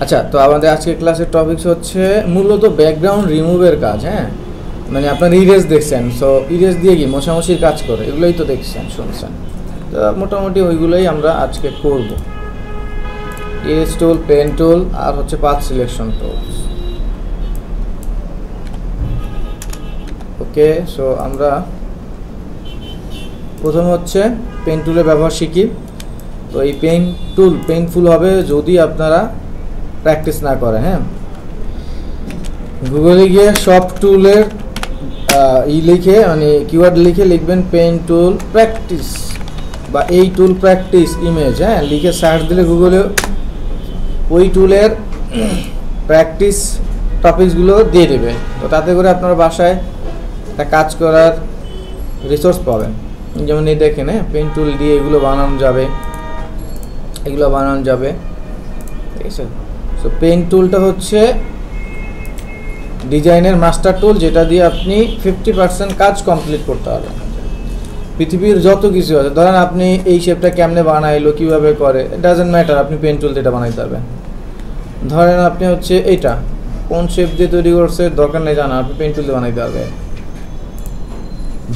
আচ্ছা, তো আমাদের আজকের ক্লাসের টপিকস হচ্ছে মূলত ব্যাকগ্রাউন্ড রিমুভের কাজ। হ্যাঁ, মানে আপনার ইরেজ দেখছেন, সো ইরেজ দিয়ে কি মশামশির কাজ করে, এগুলোই তো দেখছেন শুনছেন। তো মোটামুটি ওইগুলোই আমরা আজকে করব। ইরেজ টুল, পেন টুল, আর হচ্ছে পাথ সিলেকশন টুলস। ওকে, সো আমরা প্রথম হচ্ছে পেন টুলের ব্যবহার শিখি। তো এই পেন টুল পেইনফুল হবে যদি আপনারা প্র্যাকটিস না করেন। হ্যাঁ, গুগলে গিয়ে সব টুলের লিখে মানে কিওয়ার্ড লিখে লিখবেন পেন টুল প্র্যাকটিস বা এই টুল প্র্যাকটিস ইমেজ। হ্যাঁ, লিখে সার্চ দিলে গুগলে ওই টুলের প্র্যাকটিস টপিকসগুলো দিয়ে দেবে। তো তাতে করে আপনার বাসায় একটা কাজ করার রিসোর্স পাবেন। যেমন এই দেখেন, হ্যাঁ, পেন টুল দিয়ে এগুলো বানানো যাবে, এগুলো বানানো যাবে। ঠিক আছে, সো পেন টুলটা হচ্ছে ডিজাইনের মাস্টার টুল, যেটা দিয়ে আপনি 50% কাজ কমপ্লিট করতে পারবেন। পৃথিবীর যত কিছু আছে, ধরেন আপনি এই শেপটা কেমনে বানাইলো, কীভাবে করে, ইট ডাজেন্ট ম্যাটার, আপনি পেন টুল দিয়ে এটা বানাইতে পারবেন। ধরেন আপনি হচ্ছে এইটা কোন শেপ দিয়ে তৈরি করছে দরকার নেই জানা, আপনি পেন টুল দিয়ে বানাইতে পারবেন।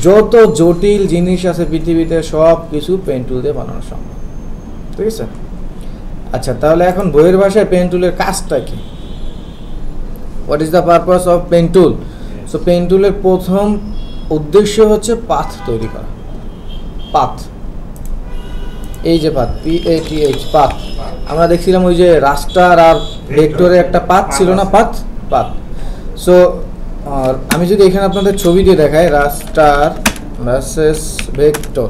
যত জটিল জিনিস আছে পৃথিবীতে সব কিছু পেন টুল দিয়ে বানানো সম্ভব। ঠিক আছে, আচ্ছা, তাহলে এখন বইয়ের ভাষায় পেন টুলের কাজটা কি? What is the purpose of pen tool? So pen টুলের প্রথম উদ্দেশ্য হচ্ছে পাথ তৈরি করা। পাথ, এই যে পাথ, PATH, পাথ। আমরা দেখছিলাম ওই যে রাস্টার আর ভেক্টরের একটা পাথ ছিল না, পাথ। সো আমি যদি এখানে আপনাদের ছবি দিয়ে দেখাই, রাস্টার ভার্সেস ভেক্টর,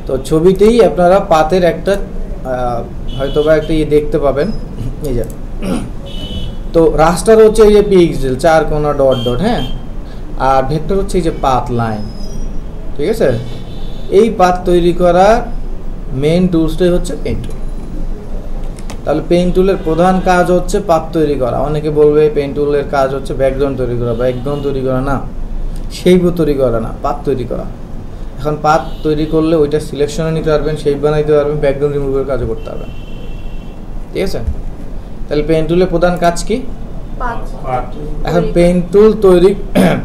তো ছবিতেই আপনারা পাথের একটা হয়তো বা একটা দেখতে পাবেন। এই যে, তো রাস্টার হচ্ছে এই যে পিক্সেল, 4 কোণা ডট ডট। হ্যাঁ, আর ভেক্টর হচ্ছে এই যে পাথ লাইন। ঠিক আছে, এই পাথ তৈরি করার মেইন টুলসটাই হচ্ছে পেন টুল। তাহলে পেন টুলের প্রধান কাজ হচ্ছে পাথ তৈরি করা। অনেকে বলবে পেন টুলের কাজ হচ্ছে ব্যাকগ্রাউন্ড তৈরি করা, ব্যাকগ্রাউন্ড তৈরি করা না, শেপ তৈরি করা না, পাথ তৈরি করা। এখন পাথ তৈরি করলে ওইটা সিলেকশনে নিতে পারবেন, শেপ বানাইতে পারবেন, ব্যাকগ্রাউন্ড রিমুভের কাজও করতে পারবেন। ঠিক আছে, তাহলে পেন টুলের প্রধান কাজ কি? এখন পেন টুল তৈরি,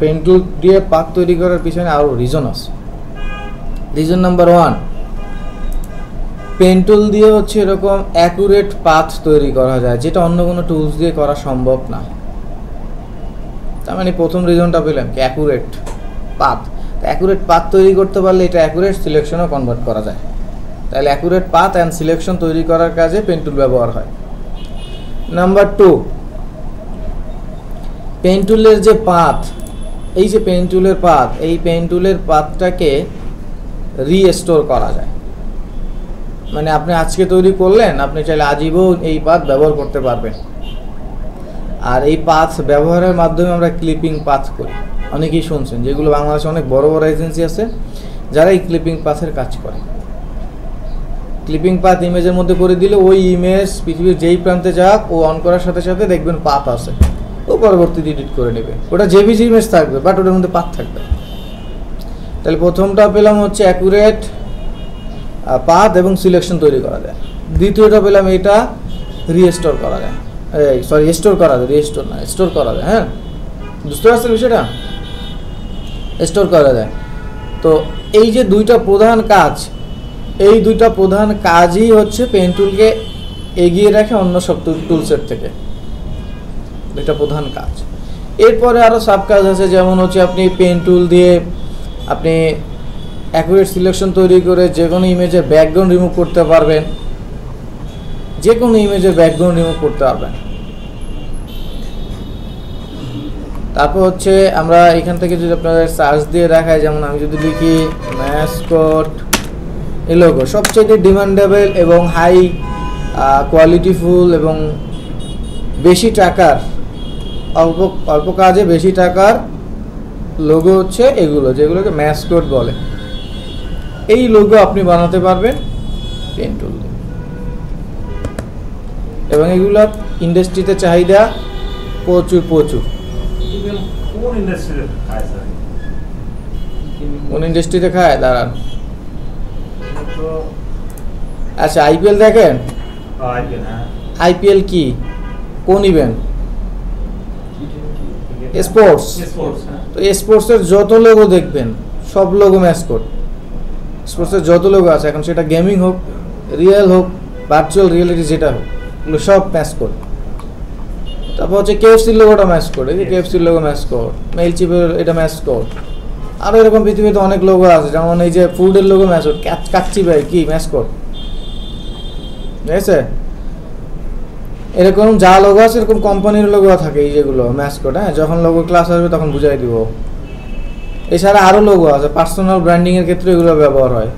পেন টুল দিয়ে পাথ তৈরি করার পিছনে আরও রিজন আছে। রিজন নাম্বার 1, পেন টুল দিয়ে হচ্ছে এরকম অ্যাকুরেট পাথ তৈরি করা যায়, যেটা অন্য কোনো টুলস দিয়ে করা সম্ভব না। তার মানে প্রথম রিজনটা পেলাম কি, অ্যাকুরেট পাথ। অ্যাকুরেট পাথ তৈরি করতে পারলে এটা অ্যাকুরেট সিলেকশনও কনভার্ট করা যায়। তাহলে অ্যাকুরেট পাথ অ্যান্ড সিলেকশন তৈরি করার কাজে পেন টুল ব্যবহার হয়। নাম্বার 2, পেন টুলের যে পাথ, এই যে পেন টুলের পাথ, এই পেন টুলের পাথটাকে রিস্টোর করা যায়। মানে আপনি আজকে তৈরি করলেন, আপনি চাইলে আজীবন এই পাথ ব্যবহার করতে পারবেন। আর এই পাথ ব্যবহারের মাধ্যমে আমরা ক্লিপিং পাথ করি, অনেকেই শুনছেন, যেগুলো বাংলাদেশে অনেক বড় বড় এজেন্সি আছে যারা এই ক্লিপিং পাথের কাজ করে। ক্লিপিং পাথ ইমেজের মধ্যে করে দিলে ওই ইমেজ পৃথিবীর যেই প্রান্তে যাক, ও অন করার সাথে সাথে দেখবেন পাথ আছে, ও পরবর্তীতে এডিট করে নেবে। ওটা জেপিজি ইমেজ থাকবে, বাট ওটার মধ্যে পাথ থাকবে। তাহলে প্রথমটা পেলাম হচ্ছে অ্যাকুরেট পাথ এবং সিলেকশন তৈরি করা যায়। দ্বিতীয়টা পেলাম এটা রিস্টোর করা যায়, স্টোর করা যায়, রিস্টোর না, স্টোর করা যায়। হ্যাঁ, বুঝতে পারছেন বিষয়টা? স্টোর করা যায়। তো এই যে দুইটা প্রধান কাজ, এই দুইটা প্রধান কাজই হচ্ছে পেন টুলকে এগিয়ে রাখে অন্য সব টুলসের থেকে। দুইটা প্রধান কাজ। এরপরে আরও সাব কাজ আছে, যেমন হচ্ছে আপনি পেন টুল দিয়ে আপনি অ্যাকুরেট সিলেকশন তৈরি করে যে কোনো ইমেজের ব্যাকগ্রাউন্ড রিমুভ করতে পারবেন, যে কোনো ইমেজের ব্যাকগ্রাউন্ড রিমুভ করতে পারবেন। তারপর হচ্ছে আমরা এখান থেকে যদি আপনাদের সার্চ দিয়ে দেখাই, যেমন আমি যদি লিখি ম্যাসকট এই লোগো, সবচেয়ে ডিমান্ডেবল এবং হাই কোয়ালিটিফুল এবং বেশি টাকার, অল্প কাজে বেশি টাকার লোগো হচ্ছে এগুলো, যেগুলোকে ম্যাসকট বলে। এই লোগো আপনি বানাতে পারবেন পেন টুল দিয়ে, এবং এগুলো ইন্ডাস্ট্রিতে চাহিদা প্রচুর। কোন ইন্ডাস্ট্রিতে খায় দাঁড়ান। আচ্ছা, আইপিএল দেখেন? আইপিএল কি? কোন ইভেন্ট? স্পোর্টস। তো স্পোর্টসের যত লোগো দেখবেন সব লোগো ম্যাসকট। স্পোর্টসের যত লোগো আছে, এখন সেটা গেমিং হোক, রিয়েল হোক, ভার্চুয়াল রিয়েলিটি যেটা হোক, এগুলো সব ম্যাসকট। তারপর হচ্ছে কেএফসির লোগোটা ম্যাসকট, এই যে কেএফসির লোগো ম্যাসকট, মেইলচিপের এটা ম্যাসকট। আরও এরকম পৃথিবীতে অনেক লোগো আছে, যেমন এই যে ফুডের লোগো ম্যাসকট, কাচ্চি ভাই কি ম্যাসকট, ঠিক আছে? এরকম যা লোগো আছে এরকম কোম্পানির লোগো থাকে, এই যেগুলো ম্যাসকট। হ্যাঁ, যখন লোগো ক্লাস আসবে তখন বুঝাই দিব। এছাড়া আরও লোগো আছে, পার্সোনাল ব্র্যান্ডিংয়ের ক্ষেত্রে এগুলো ব্যবহার হয়।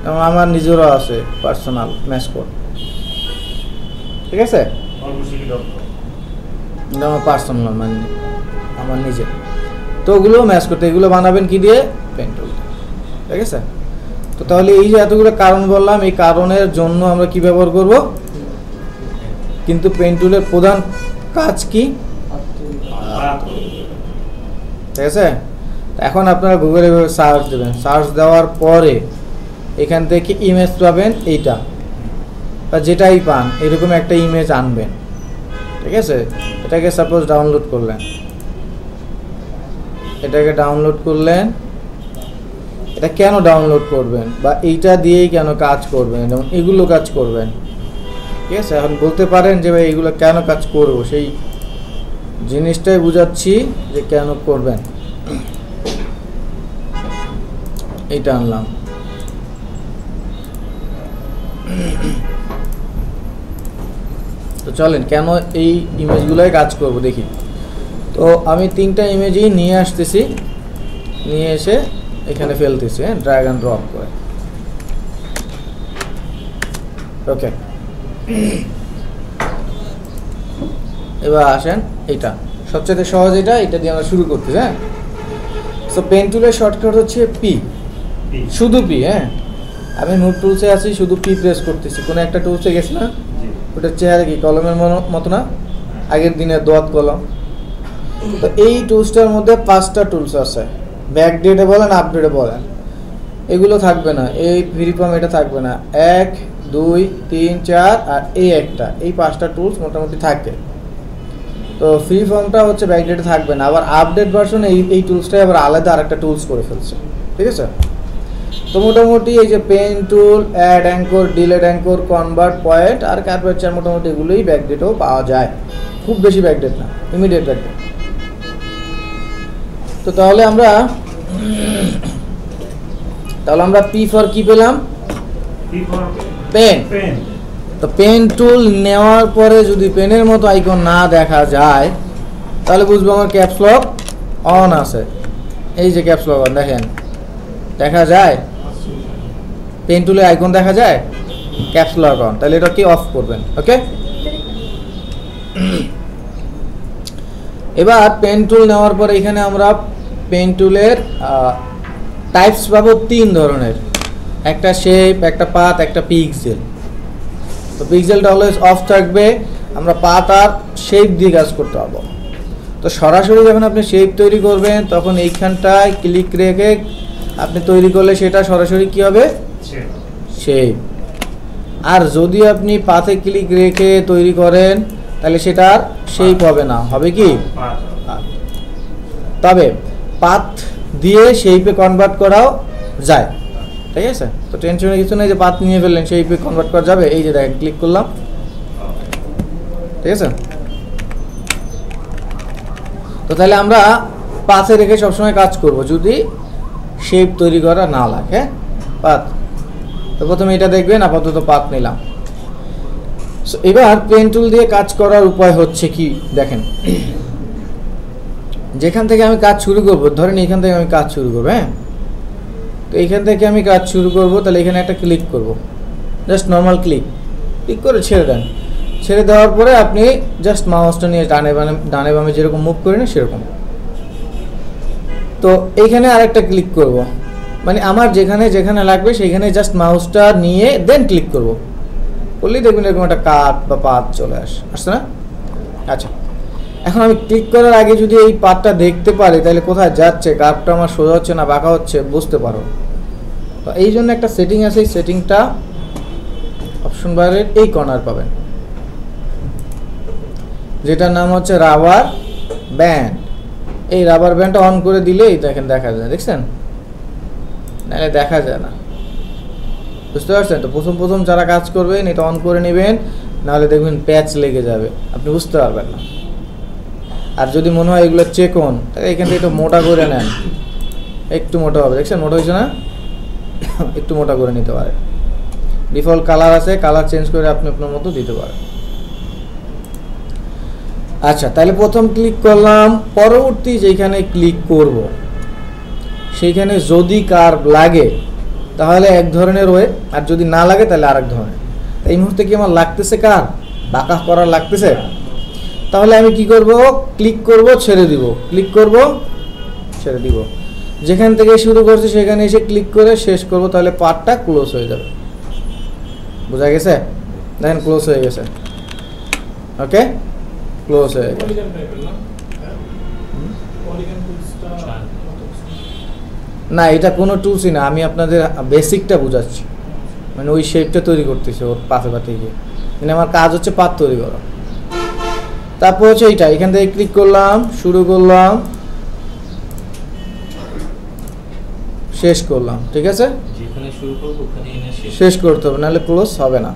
যেমন আমার নিজেরও আছে পার্সোনাল ম্যাসকট, ঠিক আছে? আমার পার্সোনাল মানে আমার নিজের। তো ওগুলো ম্যাসকট, এগুলো বানাবেন কি দিয়ে? পেন টুল, ঠিক আছে? তো তাহলে এই যে এতগুলো কারণ বললাম, এই কারণের জন্য আমরা কি ব্যবহার করব? কিন্তু পেন টুলের প্রধান কাজ কি? ঠিক আছে? এখন আপনারা গুগলে সার্চ দেবেন, সার্চ দেওয়ার পরে এখান থেকে ইমেজ পাবেন, এইটা বা যেটাই পান এরকম একটা ইমেজ আনবেন, ঠিক আছে? এটাকে সাপোজ ডাউনলোড করলেন, এটাকে ডাউনলোড করলেন। এটা কেন ডাউনলোড করবেন বা এইটা দিয়েই কেন কাজ করবেন, যেমন এগুলো কাজ করবেন, ঠিক আছে? এখন বলতে পারেন যে ভাই এগুলো কেন কাজ করব, সেই জিনিসটাই বুঝাচ্ছি যে কেন করবেন। এইটা আনলাম, তো চলেন কেন এই ইমেজগুলোই কাজ করব দেখি। তো আমি 3টা ইমেজই নিয়ে আসতেছি, নিয়ে এসে এখানে ফেলতেছি, হ্যাঁ, ড্র্যাগ অ্যান্ড ড্রপ করে। ওকে, এবার আসেন, এইটা সবচেয়ে সহজ, এটা দিয়ে আমরা শুরু করতেছি। হ্যাঁ, সো পেন টুলের শর্টকাট হচ্ছে পি, শুধু পি। হ্যাঁ, আমি মুভ টুলসে আছি, শুধু পি প্রেস করতেছি। কোনো একটা টুলসে গেছি না, ওটার চেহারা কি কলমের মতো না, আগের দিনের দোয়াত কলম। তো এই টুলসটার মধ্যে 5টা টুলস আছে, ব্যাক ডেটে বলেন, আপডেটে বলেন, এগুলো থাকবে না। এই ফ্রি ফর্ম এটা থাকবে না, 1 2 3 4 আর এই একটা, এই 5টা টুলস মোটামুটি থাকে। তো ফ্রি ফর্মটা হচ্ছে ব্যাক ডেটে থাকবে না, আবার আপডেট ভার্সনে এই টুলসটাই আবার আলাদা আরেকটা টুলস করে ফেলছে, ঠিক আছে? তো মোটামুটি এই যে pen tool, add anchor, delete anchor, convert point আর কার্ভেচার, মোটামুটি এগুলোই ব্যাকডেটেও পাওয়া যায়, খুব বেশি ব্যাকডেট না, ইমিডিয়েট ব্যাকডেট। তো তাহলে আমরা পি ফর কি পেলাম? পেন। তো পেন টুল নেওয়ার পরে যদি পেনের মতো আইকন না দেখা যায় তাহলে বুঝবো আমার ক্যাপস লক অন আছে। এই যে ক্যাপস লক অন, দেখেন দেখা যায়, পেন টুলের আইকন দেখা যায়, ক্যাপস লক অন, তাহলে এটা কি অফ করবেন। ওকে, এবার পেন টুল নেওয়ার পরে এখানে আমরা পেন টুলের টাইপস পাবো 3 ধরনের, একটা শেপ, একটা পাথ, একটা পিক্সেল। তো পিক্সেলটা অলওয়েজ অফ থাকবে, আমরা পাথ আর শেপ দিয়ে কাজ করতে পারবো। তো সরাসরি যখন আপনি শেপ তৈরি করবেন তখন এইখানটায় ক্লিক রেখে আপনি তৈরি করলে সেটা সরাসরি কি হবে? শেপ। আর যদি আপনি পাথে ক্লিক রেখে তৈরি করেন তাহলে সেটা আর শেপ হবে না, হবে কি? তবে পাথ দিয়ে শেপে কনভার্ট করাও যায়, ঠিক আছে? তো টেনশনের কিছু নেই যে পাথ নিয়ে ফেললেন, শেপে কনভার্ট করা যাবে। এই যে দেখেন, ক্লিক করলাম, ঠিক আছে? তো তাহলে আমরা পাথে রেখে সবসময় কাজ করব যদি শেপ তৈরি করা না লাগে। পাথ, তো প্রথমে এটা দেখবেন, আপাতত পাথ নিলাম। সো এবার পেন টুল দিয়ে কাজ করার উপায় হচ্ছে কি দেখেন, যেখান থেকে আমি কাজ শুরু করব, ধরেন এখান থেকে আমি কাজ শুরু করব। হ্যাঁ, তো এইখান থেকে আমি কাজ শুরু করব, তাহলে এখানে একটা ক্লিক করব, জাস্ট নর্মাল ক্লিক করে ছেড়ে দেন। ছেড়ে দেওয়ার পরে আপনি জাস্ট মাউসটা নিয়ে ডানে বামে যেরকম মুভ করি না সেরকম। তো এইখানে আরেকটা ক্লিক করব, মানে আমার যেখানে যেখানে লাগবে সেইখানে জাস্ট মাউসটা নিয়ে দেন ক্লিক করব, করলেই দেখবেন এরকম একটা কাট বা পাথ চলে আসছে না? আচ্ছা, এখন আমি ক্লিক করার আগে যদি এই পাথটা দেখতে পারি তাহলে কোথায় যাচ্ছে, কার্ভটা আমার সোজা হচ্ছে না বাঁকা হচ্ছে বুঝতে পারো। তো এই জন্য একটা সেটিং আছে, এই সেটিংটা অপশন বারের এই কর্নার পাবেন। যেটার নাম হচ্ছে রাবার ব্যান্ড। এই রাবার ব্যান্ডটা অন করে দিলেই দেখেন দেখা যায়, দেখছেন? নাহলে দেখা যায় না, বুঝতে পারছেন? তো প্রথম যারা কাজ করবেন এটা অন করে নেবেন, নাহলে দেখবেন প্যাচ লেগে যাবে, আপনি বুঝতে পারবেন না। আর যদি মনে হয় এগুলো চেক অন, তাহলে এখান থেকে একটু মোটা করে নেন, একটু মোটা হবে, দেখছেন? মোটা হয়েছে না? একটু মোটা করে নিতে পারেন। ডিফল্ট কালার আছে, কালার চেঞ্জ করে আপনি আপনার মতো দিতে পারেন। আচ্ছা, তাহলে প্রথম ক্লিক করলাম, পরবর্তী যেখানে ক্লিক করব সেইখানে যদি কার্ভ লাগে তাহলে এক ধরনের ওয়ে, আর যদি না লাগে তাহলে আরেক ধরনের। এই মুহূর্তে কি আমার লাগতেছে কার্ভ, বাঁকা করার লাগতেছে? তাহলে আমি কি করব? ক্লিক করব, ছেড়ে দিব, ক্লিক করব, ছেড়ে দিব। যেখান থেকে শুরু করছি সেখানে এসে ক্লিক করে শেষ করব, তাহলে পার্টটা ক্লোজ হয়ে যাবে। বোঝা গেছে? দেখেন ক্লোজ হয়ে গেছে। ওকে, ক্লোজ হয়ে গেছে। না, এটা কোনো টুলসই না, আমি আপনাদের বেসিকটা বোঝাচ্ছি, মানে ওই শেপটা তৈরি করতেছি ওর পাতে গিয়ে। মানে আমার কাজ হচ্ছে পাত তৈরি করা। তারপর হচ্ছে এইটা, এখান থেকে ক্লিক করলাম, শুরু করলাম, শেষ করলাম, ঠিক আছে? যেখানে শুরু করব ওখানে এনে শেষ করতে হবে, নাহলে ক্লোজ হবে না।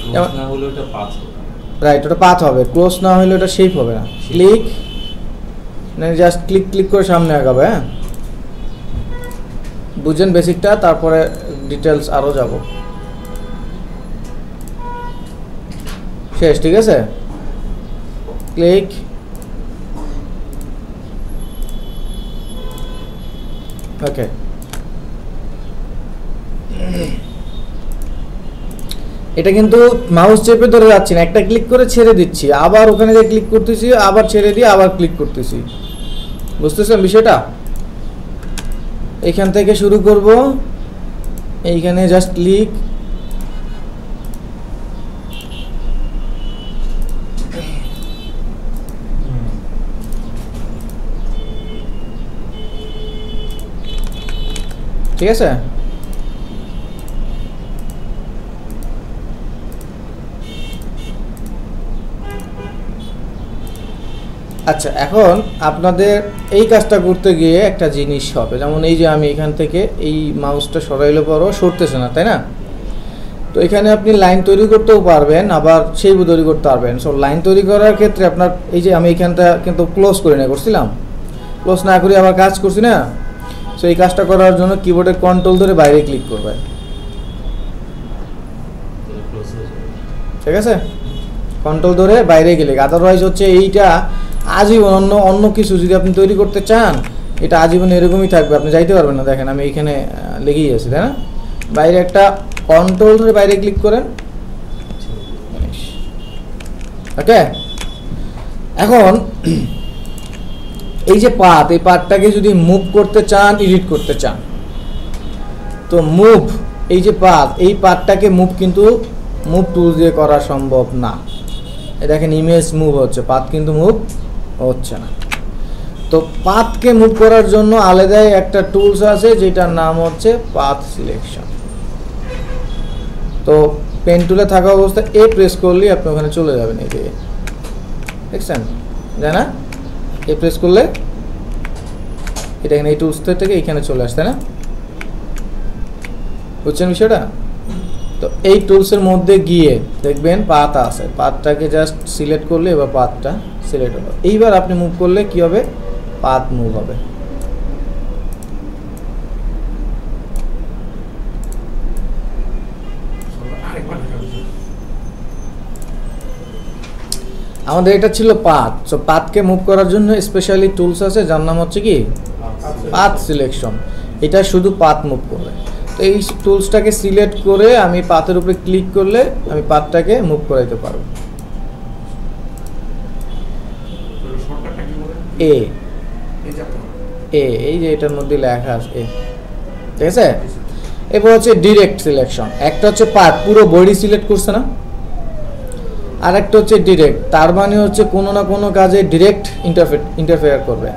ক্লোজ না হলে ওটা পাথ হবে। রাইট, ওটা পাথ হবে, ক্লোজ না হলে ওটা শেপ হবে না। ক্লিক, মানে জাস্ট ক্লিক করে সামনে আগাবে। হ্যাঁ, বুঝেন বেসিকটা, তারপরে ডিটেলস আরও যাব। শেষ, ঠিক আছে? ক্লিক, ওকে। এটা কিন্তু মাউস চেপে ধরে যাচ্ছি না, একটা ক্লিক করে ছেড়ে দিচ্ছি, আবার ওখানে যে ক্লিক করতেছি, আবার ছেড়ে দিয়ে আবার ক্লিক করতেছি। বুঝতেছেন বিষয়টা? এখান থেকে শুরু করব, এইখানে জাস্ট ক্লিক, ঠিক আছে? আচ্ছা, এখন আপনাদের এই কাজটা করতে গিয়ে একটা জিনিস হবে, যেমন এই যে আমি এখান থেকে এই মাউসটা সরাইলে পরও সরতেছে না, তাই না? তো এখানে আপনি লাইন তৈরি করতেও পারবেন, আবার শেপ তৈরি করতে পারবেন। সো লাইন তৈরি করার ক্ষেত্রে আপনার এই যে আমি এখানটা কিন্তু ক্লোজ করে না করছিলাম, ক্লোজ না করে আবার কাজ করছি না। সো এই কাজটা করার জন্য কিবোর্ডের কন্ট্রোল ধরে বাইরে ক্লিক করবেন, ঠিক আছে? কন্ট্রোল ধরে বাইরে গেলে, আদারওয়াইজ হচ্ছে এইটা আজীবন অন্য কিছু যদি আপনি তৈরি করতে চান, এটা আজীবন এরকমই থাকবে, আপনি যাইতে পারবেন না। দেখেন আমি এইখানে লেগেই আছি, তাই না? বাইরে একটা কন্ট্রোল ধরে বাইরে ক্লিক করেন, ওকে। এখন এই যে পাথ, এই পাথটাকে যদি মুভ করতে চান, এডিট করতে চান, তো মুভ, এই যে পাথ, এই পাথটাকে মুভ কিন্তু মুভ টুল দিয়ে করা সম্ভব না। দেখেন ইমেজ মুভ হচ্ছে, পাথ কিন্তু মুভ হচ্ছে না। তো পাথকে মুভ করার জন্য আলাদাই একটা টুলস আছে যেটার নাম হচ্ছে পাথ সিলেকশন। তো পেন টুলে থাকা অবস্থায় এ প্রেস করলেই আপনি ওখানে চলে যাবেন, এই দিকে, দেখছেন? জানা না, এ প্রেস করলে এটা এখানে এই টুলস থেকে এখানে চলে আসছে না, বুঝছেন বিষয়টা? তো এই টুলসের মধ্যে গিয়ে দেখবেন পাথ আছে, পাথটাকে জাস্ট সিলেক্ট করলে এবার পাথটা সিলেক্ট হলো। এইবার আপনি মুভ করলে কি হবে? পাথ মুভ হবে। আমাদের এটা ছিল পাথ। সো পাথকে মুভ করার জন্য স্পেশালি টুলস আছে যার নাম হচ্ছে কি পাথ সিলেকশন। এটা শুধু পাথ মুভ করবে। তো এই টুলসটাকে সিলেক্ট করে আমি পাথের উপরে ক্লিক করলে আমি পাথটাকে মুভ করাইতে পারবো। এ এ এই যে এটার মধ্যে লেখা আছে এ, ঠিক আছে? এরপর হচ্ছে ডিরেক্ট সিলেকশন। একটা হচ্ছে পাথ পুরো বডি সিলেক্ট করছে না, আর একটা হচ্ছে ডিরেক্ট, তার মানে হচ্ছে কোনো না কোনো কাজে ডিরেক্ট ইন্টারফেয়ার করবে।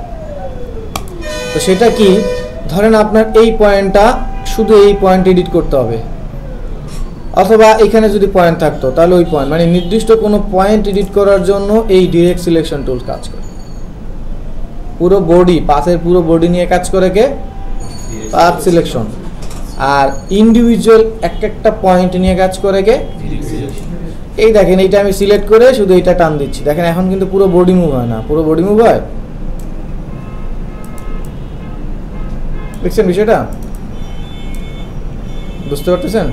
তো সেটা কি? ধরেন আপনার এই পয়েন্টটা, শুধু এই পয়েন্ট এডিট করতে হবে, অথবা এখানে যদি পয়েন্ট থাকতো তাহলে ওই পয়েন্ট, মানে নির্দিষ্ট কোনো পয়েন্ট এডিট করার জন্য এই ডিরেক্ট সিলেকশন টুল কাজ করে। পুরো বডি, পাথের পুরো বডি নিয়ে কাজ করে কে? Path selection. আর ইন্ডিভিজুয়াল একটা পয়েন্ট নিয়ে কাজ করে কে? এই দেখেন, এইটা আমি সিলেক্ট করে শুধু এইটা টান দিচ্ছি, দেখেন এখন কিন্তু পুরো বডি মুভ হয় না, পুরো বডি মুভ হয়, দেখছেন বিষয়টা? বুঝতে পারতেছেন?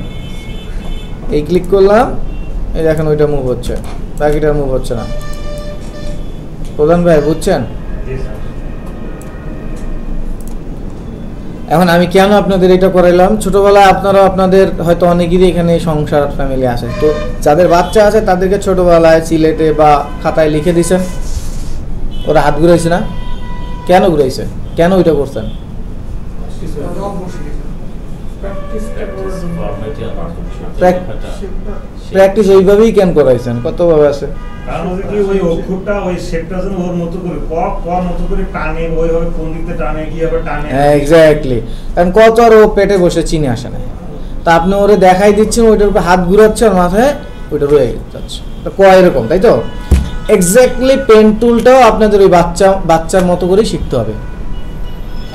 এই ক্লিক করলাম, এই দেখেন ওইটা মুভ হচ্ছে, বাকিটা মুভ হচ্ছে না। প্রধান ভাই বুঝছেন? এখন আমি কেন আপনাদের এটা করাইলাম, ছোটবেলায় আপনারা আপনাদের হয়তো অনেকেরই এখানে সংসার ফ্যামিলি আছে, তো যাদের বাচ্চা আছে তাদেরকে ছোটবেলায় সিলেটে বা খাতায় লিখে দিয়েছেন, ওরা হাত ঘুরাইছে না? কেন ঘুরাইছে? কেন ওইটা করছেন? প্র্যাকটিস ওইভাবেই কেন করাইছেন? কতভাবে আছে, কারণ ওই কি ওই অক্ষরটা ওই শেপটা যেন ওর মতো করে ক মতো করে টানে, ওইভাবে কোন দিকতে টানে, কিভাবে টানে। হ্যাঁ এক্স্যাক্টলি, কারণ কত আর ও পেটে বসে চিনি আসে না, তা আপনি ওরে দেখাই দিচ্ছেন, ওইটার উপর হাত ঘুরাচ্ছে আর মাথায় ওইটা রয়ে যাচ্ছে, ক এরকম, তাই তো? এক্স্যাক্টলি পেন টুলটাও আপনাদের ওই বাচ্চার মতো করেই শিখতে হবে।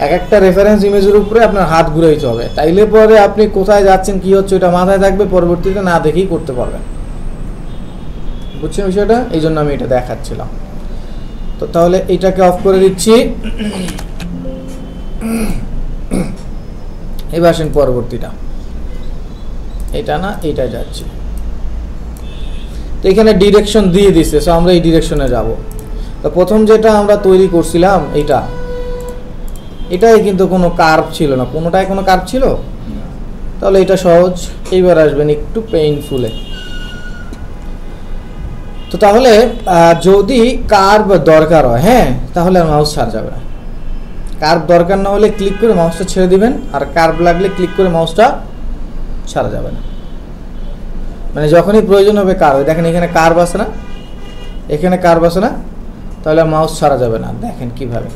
এক একটা রেফারেন্স ইমেজের উপরে আপনার হাত ঘুরাইতে হবে, তাইলে পরে আপনি কোথায় যাচ্ছেন কি হচ্ছে ওটা মাথায় থাকবে, পরবর্তীতে না দেখেই করতে পারবেন। বুঝছেন বিষয়টা? এই জন্য আমি এটা দেখাচ্ছিলাম। তো তাহলে এইটাকে অফ করে দিচ্ছি, এবার আসেন পরবর্তীটা, এটা না এইটা যাচ্ছি। তো এখানে ডিরেকশন দিয়ে দিচ্ছে, সো আমরা এই ডিরেকশনে যাব। তো প্রথম যেটা আমরা তৈরি করছিলাম এটাই কিন্তু কোনো কার্ভ ছিল না, কোনোটাই কোনো কার্ভ ছিল, তাহলে এটা সহজ। এইবার আসবেন একটু পেইনফুলে। তো তাহলে যদি কার্ভ দরকার হয়, হ্যাঁ, তাহলে আর মাউস ছাড়া যাবে না। কার্ভ দরকার না হলে ক্লিক করে মাউসটা ছেড়ে দিবেন, আর কার্ভ লাগলে ক্লিক করে মাউসটা ছাড়া যাবে না। মানে যখনই প্রয়োজন হবে কার্ভ, দেখেন এখানে কার্ভ আছে না, এখানে কার্ভ আছে না, তাহলে মাউস ছাড়া যাবে না। দেখেন কিভাবে,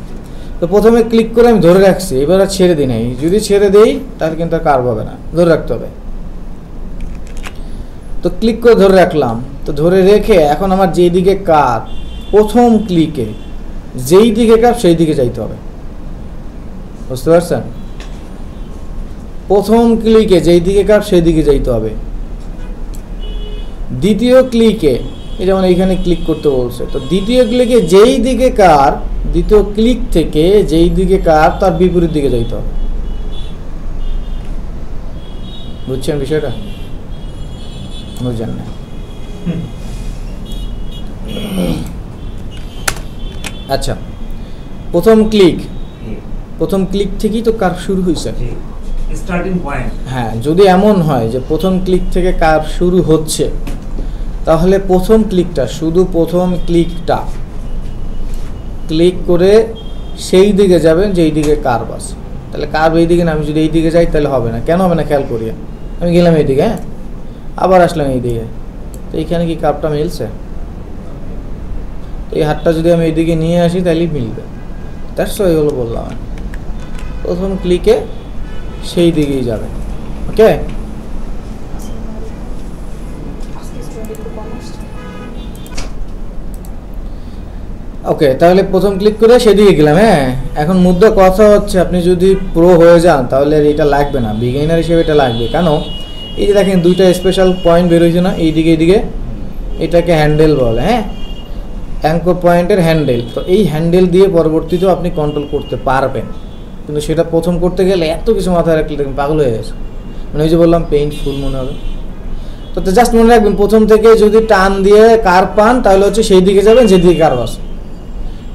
তো প্রথমে ক্লিক করে আমি ধরে রাখছি, এবার আর ছেড়ে দিই নাই। যদি ছেড়ে দেই তাহলে কিন্তু আর কার্ভ হবে না, ধরে রাখতে হবে। তো ক্লিক করে ধরে রাখলাম, তো ধরে রেখে এখন আমার যেই দিকে কার্ভ, প্রথম ক্লিকে যেই দিকে কার্ভ সেই দিকে যাইতে হবে। বুঝতে পারছেন? প্রথম ক্লিকে যেই দিকে কার্ভ সেই দিকে যাইতে হবে। দ্বিতীয় ক্লিকে, এই যেমন এইখানে ক্লিক করতে বলছে, তো দ্বিতীয় ক্লিকে যেই দিকে কার্ভ, দ্বিতীয় ক্লিক থেকে যেই দিকে কার্ভ তার বিপরীত দিকে যাইতে হবে। বুঝছেন বিষয়টা? বুঝছেন না? আচ্ছা, প্রথম ক্লিক থেকেই তো কার্ভ শুরু হয়েছে, স্টার্টিং পয়েন্ট। হ্যাঁ, যদি এমন হয় যে প্রথম ক্লিক থেকে কার্ভ শুরু হচ্ছে, তাহলে প্রথম ক্লিকটা, শুধু প্রথম ক্লিকটা ক্লিক করে সেই দিকে যাবেন যেই দিকে কার্ভ আছে। তাহলে কার্ভ এই দিকে না, আমি যদি এই দিকে যাই তাহলে হবে না। কেন হবে না খেয়াল করি, আমি গেলাম এই দিকে, হ্যাঁ, আবার আসলাম এই দিকে, তো এইখানে কি কার্ভটা মিলছে? এই হাতটা যদি আমি এইদিকে নিয়ে আসি তাহলেই মিলবে। দ্যাটস ওয়াই হলো বললাম, প্রথম ক্লিকে সেই দিকেই যাবে। ওকে, ওকে, তাহলে প্রথম ক্লিক করে সেদিকে গেলাম। হ্যাঁ, এখন মুদ্রা কথা হচ্ছে, আপনি যদি প্রো হয়ে যান তাহলে এটা লাগবে না, বিগিনার হিসেবে এটা লাগবে। কেন? এই যে দেখেন দুইটা স্পেশাল পয়েন্ট বেরোইছে না, এইদিকে এইদিকে, এটাকে হ্যান্ডেল বলে। হ্যাঁ, অ্যাঙ্কর পয়েন্টের হ্যান্ডেল। তো এই হ্যান্ডেল দিয়ে পরবর্তীতেও আপনি কন্ট্রোল করতে পারবেন, কিন্তু সেটা প্রথম করতে গেলে এত কিছু মাথায় রাখলে দেখবেন পাগল হয়ে গেছে। মানে ওই যে বললাম পেইনফুল মনে হবে। তো জাস্ট মনে রাখবেন, প্রথম থেকে যদি টান দিয়ে কার্ভ পান তাহলে হচ্ছে সেই দিকে যাবেন যেদিকে কার্ভ আছে,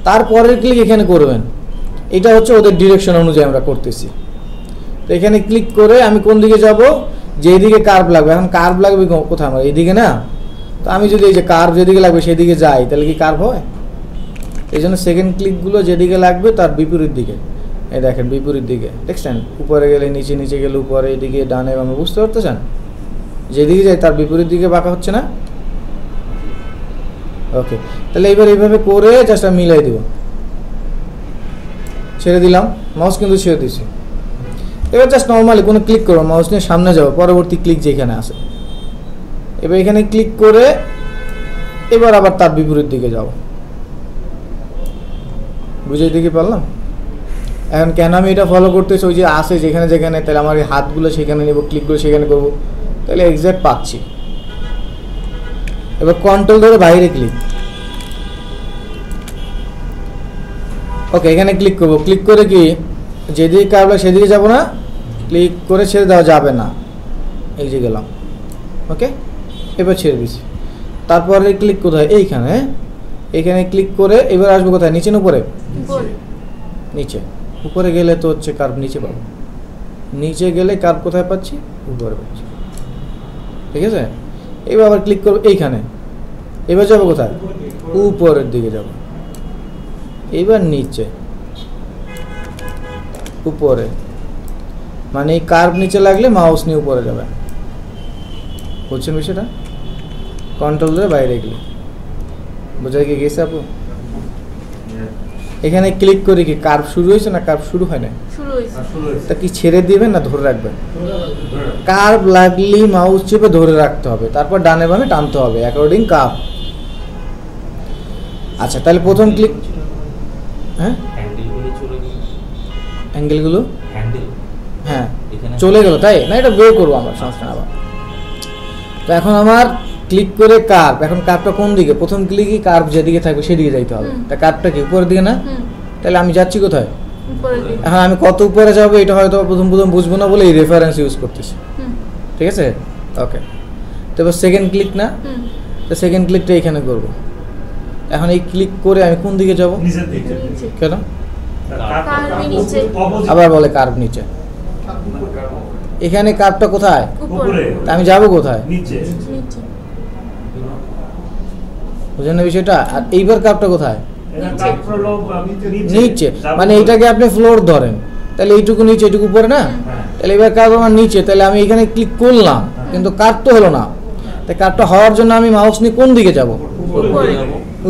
তারপরের ক্লিক এখানে করবেন। এটা হচ্ছে ওদের ডিরেকশন অনুযায়ী আমরা করতেছি। তো এখানে ক্লিক করে আমি কোন দিকে যাব, যেদিকে কার্ভ লাগবে। এখন কার্ভ লাগবে কোথায় আমার, এইদিকে না? তো আমি যদি এই যে কার্ভ যেদিকে লাগবে সেদিকে যাই, তাহলে কি কার্ভ হয়? এই জন্য সেকেন্ড ক্লিকগুলো যেদিকে লাগবে তার বিপরীত দিকে, এই দেখেন বিপরীত দিকে, দেখছেন? উপরে গেলে নিচে, নিচে গেলে উপরে, এদিকে ডানে বামে, বুঝতে পারতেছেন? যেদিকে যাই তার বিপরীত দিকে বাঁকা হচ্ছে না? ওকে, তাহলে এবার এইভাবে করে জাস্ট আমি মিলাই দিব, ছেড়ে দিলাম, মাউস কিন্তু ছেড়ে দিচ্ছি। এবার জাস্ট নর্মালি কোনো ক্লিক করবো, মাউস নিয়ে সামনে যাবো, পরবর্তী ক্লিক যেখানে আছে এবার এখানে ক্লিক করে এবার আবার তার বিপরীত দিকে যাব, বুঝে দিকে পারলাম। এখন কেন আমি এটা ফলো করতেছি, ওই যে আসে যেখানে যেখানে, তাহলে আমার এই হাতগুলো সেখানে নেব, ক্লিক করে সেখানে করবো, তাহলে এক্সাক্ট পাচ্ছি। এবার কন্ট্রোল ধরে বাইরে ক্লিক, ওকে এখানে ক্লিক করবো, ক্লিক করে কি যেদিকে কাটবে সেদিকে যাব না, ক্লিক করে ছেড়ে দেওয়া যাবে না, এই যে গেলাম, ওকে এবার ছেড়ে দিছি। তারপরে ক্লিক কোথায়, এইখানে, এখানে ক্লিক করে এবার আসবো কোথায়, নিচে না উপরে, নিচে। উপরে গেলে তো হচ্ছে কার্ভ নিচে পাবো, নিচে গেলে কার্ভ কোথায় পাচ্ছি, উপরে পাচ্ছি, ঠিক আছে। এবার আবার ক্লিক করবো এইখানে, এবার যাবো কোথায়, উপরের দিকে যাব, এবার নিচে, উপরে, মানে এই কার্ভ নিচে লাগলে মাউস নিয়ে উপরে যাবে, বুঝছেন বিষয়টা। কন্ট্রোল ধরে বাইরে গেলে বোঝা গেছে আপু। এখানে ক্লিক করে কি কার্ভ শুরু হয়েছে না কার্ভ শুরু হয় না, তা কি ছেড়ে দিবেন না ধরে রাখবেন, কার্ভ লাগলি মাউস চেপে ধরে রাখতে হবে, তারপর ডানে বামে টানতে হবে অ্যাকর্ডিং কার্ভ। আচ্ছা তাহলে প্রথম ক্লিক, হ্যাঁ অ্যাঙ্গেলগুলো হ্যাঁ চলে গেল, তাই না, এটা বের করবো আমরা সমস্যা আবার। তো এখন আমার ক্লিক করে কার্ভ, এখন কার্ভটা কোন দিকে, প্রথম ক্লিকই কার্ভ যেদিকে থাকবে সেদিকে যাইতে হবে, তা কার্ভটা কি উপরের দিকে না, তাহলে আমি যাচ্ছি কোথায়, এখন আমি কত উপরে যাবো এটা হয়তো প্রথম বুঝবো না বলে এই রেফারেন্স ইউজ করতেছি, ঠিক আছে ওকে। তো এবার সেকেন্ড ক্লিক না, তো সেকেন্ড ক্লিকটা এখানে করবো। এখন এই ক্লিক করে আমি কোন দিকে যাব, কেন আবার বলে কার্ভ নিচে, এখানে কার্ভটা কোথায়, আমি যাব কোথায়, বুঝলেন না বিষয়টা। আর এইবার কার্ভটা কোথায়, নিচে, মানে এইটাকে আপনি ফ্লোর ধরেন, তাহলে এইটুকু নিচে এইটুকু উপরে না, তাহলে এবার কার্ভ আমার নিচে, তাহলে আমি এখানে ক্লিক করলাম কিন্তু কার্ভ তো হলো না, তাই কার্ভটা হওয়ার জন্য আমি মাউস নিয়ে কোন দিকে যাব,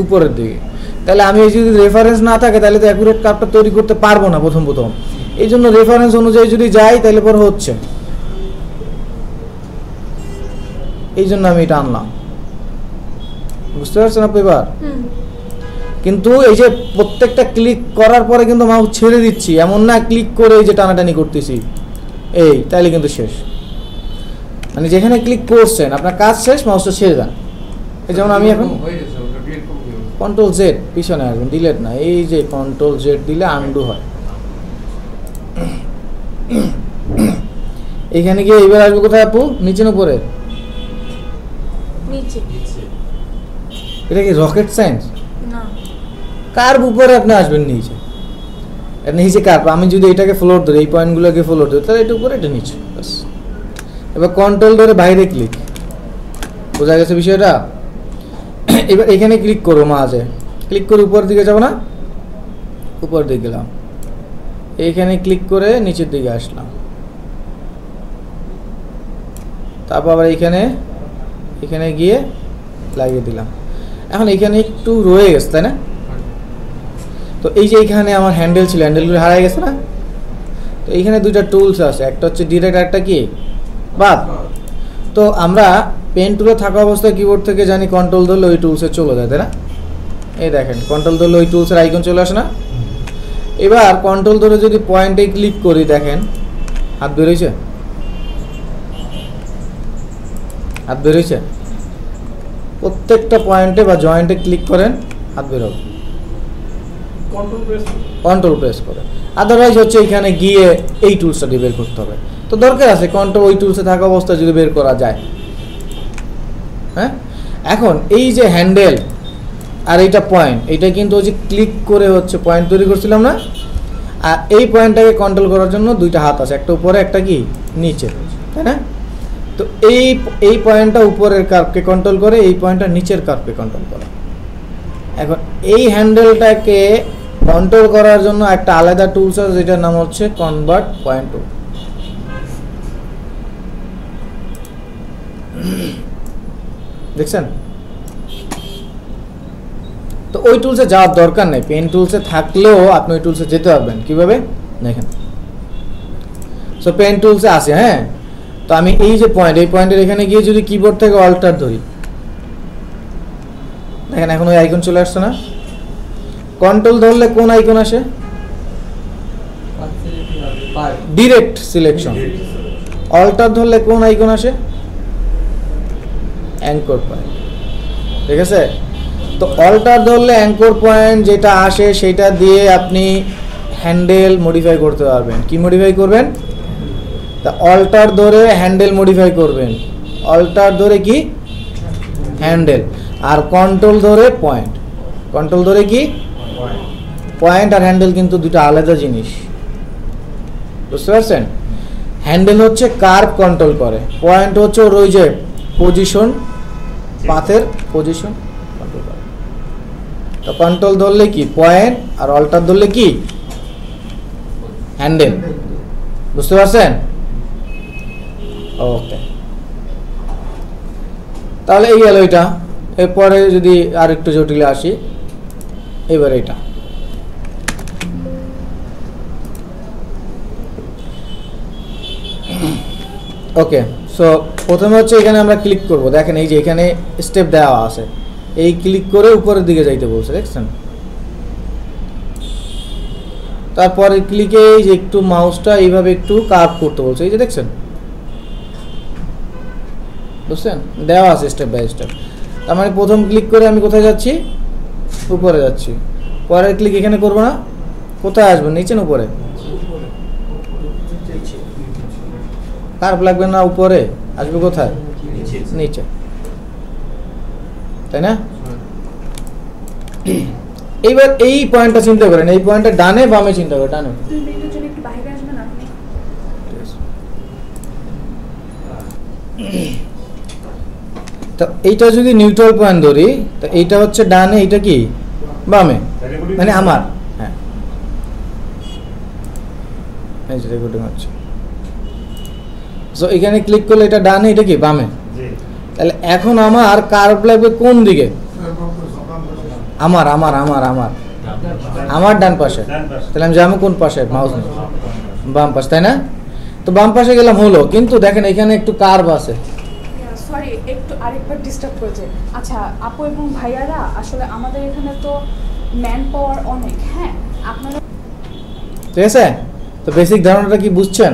উপরের দিকে। তাহলে আমি যদি রেফারেন্স না থাকে তাহলে তো অ্যাকুরেট কার্ভটা তৈরি করতে পারবো না প্রথম, এই জন্য রেফারেন্স অনুযায়ী যদি যাই তাহলে পরে হচ্ছে, এই জন্য আমি এটা আনলাম, বুঝতে পারছেন আপনি এবার। কিন্তু এই যে প্রত্যেকটা ক্লিক করার পরে কিন্তু মাউস ছেড়ে দিচ্ছি, এমন না ক্লিক করে এই যে টানাটানি করতেছি, এই তাইলে কিন্তু শেষ, মানে যেখানে ক্লিক করছেন আপনার কাজ শেষ, মাউসটা ছেড়ে দেন। এই যেমন আমি এখন কন্ট্রোল জেড পিছনে আসবেন, ডিলেট না, এই যে কন্ট্রোল জেড দিলে আনডু হয়, এখানে গিয়ে এবার আসবো কোথায় আপু, নিচে না উপরে, এটা কি রকেট সায়েন্স, কার্ভ উপরে আপনি আসবেন নিচে, নিচে কার্ভ, আমি যদি এটাকে ফ্লোর ধরি, এই পয়েন্টগুলোকে ফ্লোর ধরি, তাহলে এটা উপরে এটা নিচে, বাস। এবার কন্ট্রোল ধরে বাইরে ক্লিক, বোঝা গেছে বিষয়টা। এবার এখানে ক্লিক করবো, মাঝে ক্লিক করে উপরের দিকে যাবো না, উপর দিকে গেলাম, এইখানে ক্লিক করে নিচের দিকে আসলাম, তারপর আবার এখানে গিয়ে লাগিয়ে দিলাম। এখন এখানে একটু রয়ে গেছে তাই না, তো এই যে এখানে আমার হ্যান্ডেল ছিল, হ্যান্ডেলগুলো হারাই গেছে না, তো এইখানে দুইটা টুলস আছে, একটা হচ্ছে ডিরেক্ট, একটা কি বাদ। তো আমরা পেন টুলে থাকা অবস্থায় কিবোর্ড থেকে জানি কন্ট্রোল ধরলে ওই টুলসে চলে যায়, তাই না, এই দেখেন কন্ট্রোল ধরলে ওই টুলসের আইকন চলে আসে না। এবার কন্ট্রোল ধরে যদি পয়েন্টে ক্লিক করি, দেখেন হাত বেরোইছে, হাত বেরোইছে, প্রত্যেকটা পয়েন্টে বা জয়েন্টে ক্লিক করেন, হাত বেরোবে, কন্ট্রোল প্রেস করে, আদারওয়াইজ হচ্ছে এখানে গিয়ে এই টুলসটা দিয়ে বের করতে হবে। তো দরকার আছে কন্ট্রোল ওই টুলসে থাকা অবস্থায় যদি বের করা যায়, হ্যাঁ। এখন এই যে হ্যান্ডেল আর এইটা পয়েন্ট, এইটা কিন্তু ওই যে ক্লিক করে হচ্ছে পয়েন্ট তৈরি করছিলাম না, আর এই পয়েন্টটাকে কন্ট্রোল করার জন্য দুইটা হাত আছে, একটা উপরে একটা কি নিচে, তাই না। তো এই পয়েন্টটা উপরের কার্ভকে কন্ট্রোল করে, এই পয়েন্টটা নিচের কার্ভকে কন্ট্রোল করে। এখন এই হ্যান্ডেলটাকে কন্ট্রোল করার জন্য একটা আলাদা টুলস আছে যেটার নাম হচ্ছে কনভার্ট পয়েন্ট টুল। দেখছেন, তো ওই টুলসে যাওয়ার দরকার নেই, পেন টুলসে থাকলেও আপনি ওই টুলসে যেতে পারবেন। কিভাবে দেখেন, সো পেন টুলসে আসে, হ্যাঁ, তো আমি এই যে পয়েন্ট, এই পয়েন্টের এখানে গিয়ে যদি কিবোর্ড থেকে অল্টার ধরি, দেখেন এখন ওই আইকন চলে আসছে না? কন্ট্রোল ধরলে কোন আইকন আসে? Direct selection. অল্টার ধরলে কোন আইকন আসে? Anchor point. ঠিক আছে? তো অল্টার ধরলে অ্যাঙ্কর পয়েন্ট যেটা আসে সেটা দিয়ে আপনি হ্যান্ডেল মডিফাই করতে পারবেন। কি মডিফাই করবেন? তা অল্টার ধরে হ্যান্ডেল মডিফাই করবেন। অল্টার ধরে কি? হ্যান্ডেল। আর কন্ট্রোল ধরে পয়েন্ট। কন্ট্রোল ধরে কি? পয়েন্ট আর হ্যান্ডেল কিন্তু দুটো আলাদা জিনিস, বুঝতে পারছেন? হ্যান্ডেল হচ্ছে কার্ভ কন্ট্রোল করে, পয়েন্ট হচ্ছে ওর ওই যে পজিশন, পাথের পজিশন কন্ট্রোল করে। তো কন্ট্রোল ধরলে কি? পয়েন্ট, আর অল্টার ধরলে কি? হ্যান্ডেল। বুঝতে পারছেন? ওকে, তাহলে এই গেল এটা। এরপরে যদি আর একটু জটিলে আসি, এবার এটা ওকে। সো প্রথমে হচ্ছে এখানে আমরা ক্লিক করব। দেখেন এই যে এখানে স্টেপ দেওয়া আছে, এই ক্লিক করে উপরের দিকে যাইতে বলছে, দেখছেন? তারপরে ক্লিকে এই যে একটু মাউসটা এইভাবে একটু কার্ভ করতে বলছে, এই যে দেখছেন, বুঝছেন? দেওয়া আছে স্টেপ বাই স্টেপ। তার মানে প্রথম ক্লিক করে আমি কোথায় যাচ্ছি? উপরে যাচ্ছি। পরের ক্লিক এখানে করবো না, কোথায় আসবো? নিচে না উপরে? কার্ভ লাগবে না, উপরে আসবে কোথায়? নিচে, তাই না? এইবার এই পয়েন্টটা চিন্তা করেন, এই পয়েন্টটা ডানে বামে চিন্তা করেন। ডানে তো এইটা যদি নিউট্রাল পয়েন্ট ধরি, তো এইটা হচ্ছে ডানে, এইটা কি বামে, মানে আমার, হ্যাঁ এই যে রেকর্ডিং হচ্ছে। সো এখানে ক্লিক করলে এটা ডানে, এটা কি বামে। তাহলে এখন আমার কার্ভ লাগবে কোন দিকে? আমার আমার আমার আমার আমার ডান পাশে। তাহলে আমি যাবো কোন পাশে? মাউস নিয়ে বাম পাশে, তাই না? তো বাম পাশে গেলাম, হলো। কিন্তু দেখেন এখানে একটু কার্ভ আছে। সরি, একটু আরেকবার ডিস্টার্ব করেছে। আচ্ছা আপু এবং ভাইয়ারা, আসলে আমাদের এখানে তো ম্যান পাওয়ার অনেক, হ্যাঁ আপনারা, ঠিক আছে? তো বেসিক ধারণাটা কি বুঝছেন?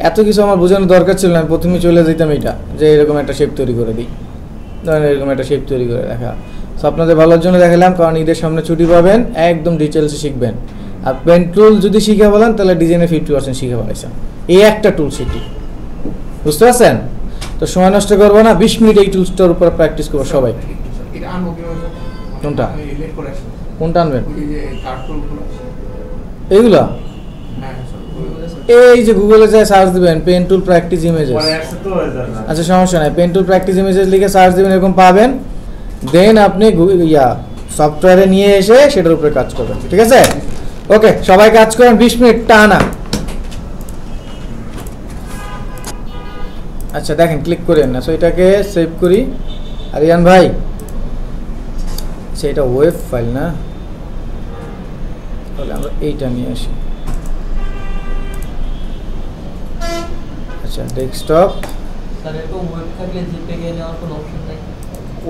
এত কিছু আমার বোঝানোর দরকার ছিল না, আমি প্রথমে চলে যেতাম এটা, যে এরকম একটা শেপ তৈরি করে দিই, ধরেন এরকম একটা শেপ তৈরি করে দেখা। সো আপনাদের ভালোর জন্য দেখালাম, কারণ ঈদের সামনে ছুটি পাবেন, একদম ডিটেলসে শিখবেন। আর পেন টুল যদি শিখে বলেন তাহলে ডিজাইনে 50% শিখে বলেছেন। এই একটা টুল শিখি, বুঝতে পারছেন? তো সময় নষ্ট করবো না, 20 মিনিট এই টুলসটার উপর প্র্যাকটিস করবো সবাই। কোনটা কোনটা আনবেন? এইগুলা এই যে গুগলে যায় সার্চ দিবেন পেন টুল প্র্যাকটিস ইমেজেস। আচ্ছা সমস্যা নাই, পেন টুল প্র্যাকটিস ইমেজেস লিখে সার্চ দিবেন, এরকম পাবেন। দেন আপনি সফটওয়্যারে নিয়ে এসে সেটার উপরে কাজ করবেন, ঠিক আছে? ওকে, সবাই কাজ করেন 20 মিনিট টানা। আচ্ছা দেখেন, ক্লিক করেন না। সো এটাকে সেভ করি। আরিয়ান ভাই, সেটা ওয়েব ফাইল না, তাহলে আমরা এইটা নিয়ে আসি। আচ্ছা ডেস্কটপ,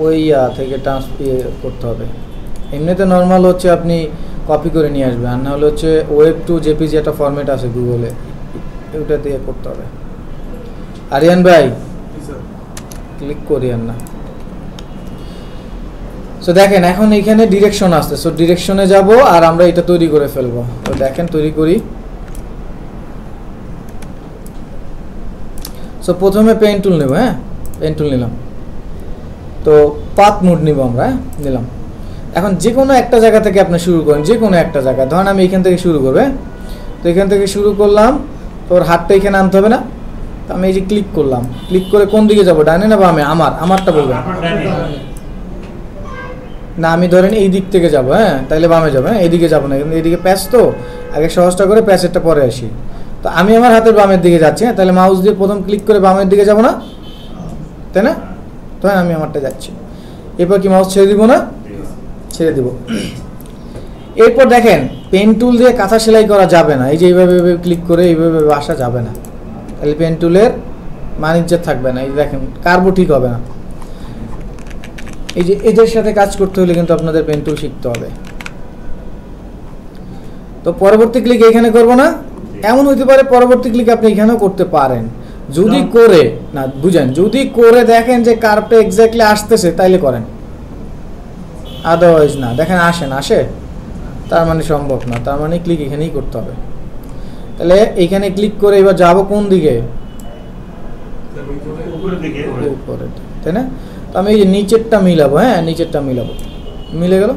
ওই থেকে ট্রান্সফার করতে হবে। এমনিতে নর্মাল হচ্ছে আপনি কপি করে নিয়ে আসবেন, আর না হলে হচ্ছে ওয়েব টু জেপিজি একটা ফরম্যাট আছে গুগলে, ওটা দিয়ে করতে হবে। আরিয়ান ভাই ক্লিক করিয়েন না। সো দেখেন এখন এইখানে ডিরেকশন আসছে, সো ডিরেকশনে যাব আর আমরা এটা তৈরি করে ফেলবো। তো দেখেন তৈরি করি। সো প্রথমে পেন টুল নেব, হ্যাঁ পেন টুল নিলাম। তো পাথ মোড নিব আমরা, নিলাম। এখন যে কোনো একটা জায়গা থেকে আপনি শুরু করেন, যে কোনো একটা জায়গা, ধরেন আমি এখান থেকে শুরু করবে। তো এখান থেকে শুরু করলাম, তোর হাতটা এখানে আনতে হবে না? তো আমি এই যে ক্লিক করলাম, ক্লিক করে কোন দিকে যাব, ডানে না বামে? আমারটা বলবেন না, আমি ধরেন এই দিক থেকে যাব, হ্যাঁ তাহলে বামে যাবো। হ্যাঁ এইদিকে যাবো না, কিন্তু এইদিকে প্যাচ, তো আগে সহজটা করে প্যাচেরটা পরে আসি। তো আমি আমার হাতের বামের দিকে যাচ্ছি, হ্যাঁ তাহলে মাউস দিয়ে প্রথম ক্লিক করে বামের দিকে যাব না, তাই না? তো হ্যাঁ আমি আমারটা যাচ্ছি। এরপর কি মাউস ছেড়ে দিব না? ছেড়ে দিব। এরপর দেখেন পেন টুল দিয়ে কাঁথা সেলাই করা যাবে না, এই যে এইভাবে ক্লিক করে এইভাবে আসা যাবে না। তাহলে পেন টুলের মানিজ্য থাকবে না। এই দেখেন কার্ভও ঠিক হবে না। এই যে এদের সাথে কাজ করতে হলে কিন্তু আপনাদের পেন টুল শিখতে হবে। তো পরবর্তী ক্লিক এখানে করব না, এমন হইতে পারে পরবর্তী ক্লিক আপনি এখানেও করতে পারেন। যদি করে না বুঝেন, যদি করে দেখেন যে কার্ভটা এক্স্যাক্টলি আসতেছে তাইলে করেন, আদারওয়াইজ না। দেখেন আসে, তার মানে সম্ভব না, তার মানে ক্লিক এখানেই করতে হবে। তাহলে এইখানে ক্লিক করে এবার যাব কোন দিকে? উপরে, তাই না? তো আমি এই যে নিচেরটা মিলাবো, হ্যাঁ নিচেরটা মিলাবো, মিলে গেল।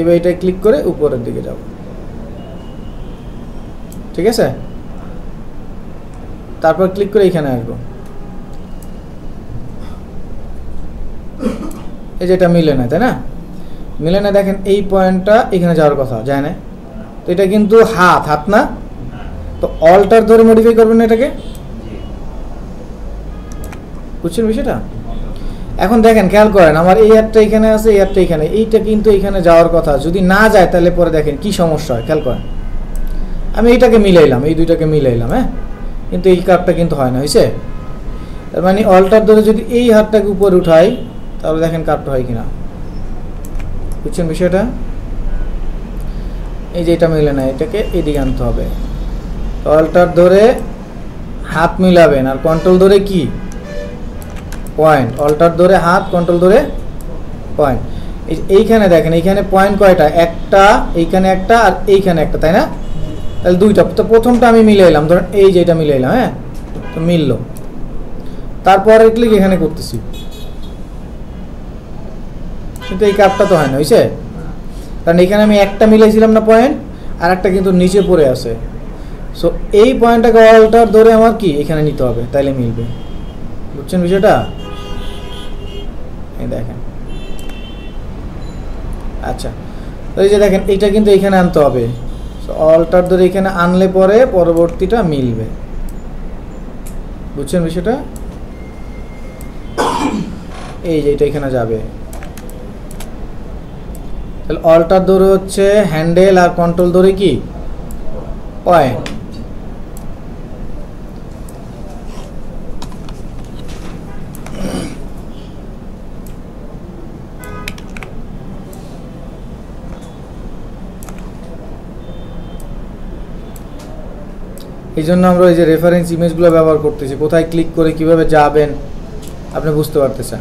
এবার এটা ক্লিক করে উপরের দিকে যাব, ঠিক আছে? তারপর ক্লিক করে এখানে আসবো, এই যেটা মিলে না, তাই না? মিলে না, দেখেন এই পয়েন্টটা এখানে যাওয়ার কথা, যায় না। তো এটা কিন্তু হাত না, তো অল্টার ধরে মডিফাই করবেন না এটাকে, বুঝছেন বিষয়টা? এখন দেখেন খেয়াল করেন, আমার এই হাতটা এখানে আছে, এই হাতটা এখানে, এইটা কিন্তু এখানে যাওয়ার কথা। যদি না যায় তাহলে পরে দেখেন কি সমস্যা হয়, খেয়াল করেন। আমি এইটাকে মিলাইলাম, এই দুইটাকে মিলাইলাম, হ্যাঁ, কিন্তু এই কার্ভটা কিন্তু হয় না, হয়েছে? তার মানে অল্টার ধরে যদি এই হাতটাকে উপরে উঠাই তাহলে দেখেন কার্ভটা হয় কিনা, বুঝছেন বিষয়টা? এই যে এটা মিলে না, এটাকে এদিকে আনতে হবে। অল্টার ধরে হাত মিলাবেন, আর কন্ট্রোল ধরে কি পয়েন্ট, অল্টার ধরে হাত, কন্ট্রোল ধরে পয়েন্ট। এইখানে দেখেন, এইখানে পয়েন্ট কয়টা? একটা, এইখানে একটা, আর এইখানে একটা, তাই না? তাহলে দুইটা। তো প্রথমটা আমি মিলাইলাম, ধরেন এই যে এটা মিলাইলাম, হ্যাঁ, তো মিললো। তারপরে ক্লিক এখানে করতেছি, কিন্তু এই কার্ভটা তো হয় না, হয়েছে? কারণ এখানে আমি একটা মিলাইছিলাম না পয়েন্ট, আর একটা কিন্তু নিচে পড়ে আছে। সো এই পয়েন্টটাকে অল্টার ধরে আমার কি এখানে নিতে হবে, তাইলে মিলবে, বুঝছেন বিষয়টা? এই দেখেন, আচ্ছা, এই যে দেখেন এইটা কিন্তু এখানে আনতে হবে। অল্টার ধরে এখানে আনলে পরে পরবর্তীটা মিলবে, বুঝছেন বিষয়টা? এই যে এটা এখানে যাবে, তাহলে অল্টার ধরে হচ্ছে হ্যান্ডেল, আর কন্ট্রোল ধরে কি পয়েন্ট। এই জন্য আমরা এই যে রেফারেন্স ইমেজগুলো ব্যবহার করতেছি, কোথায় ক্লিক করে কিভাবে যাবেন আপনি বুঝতে পারতেছেন।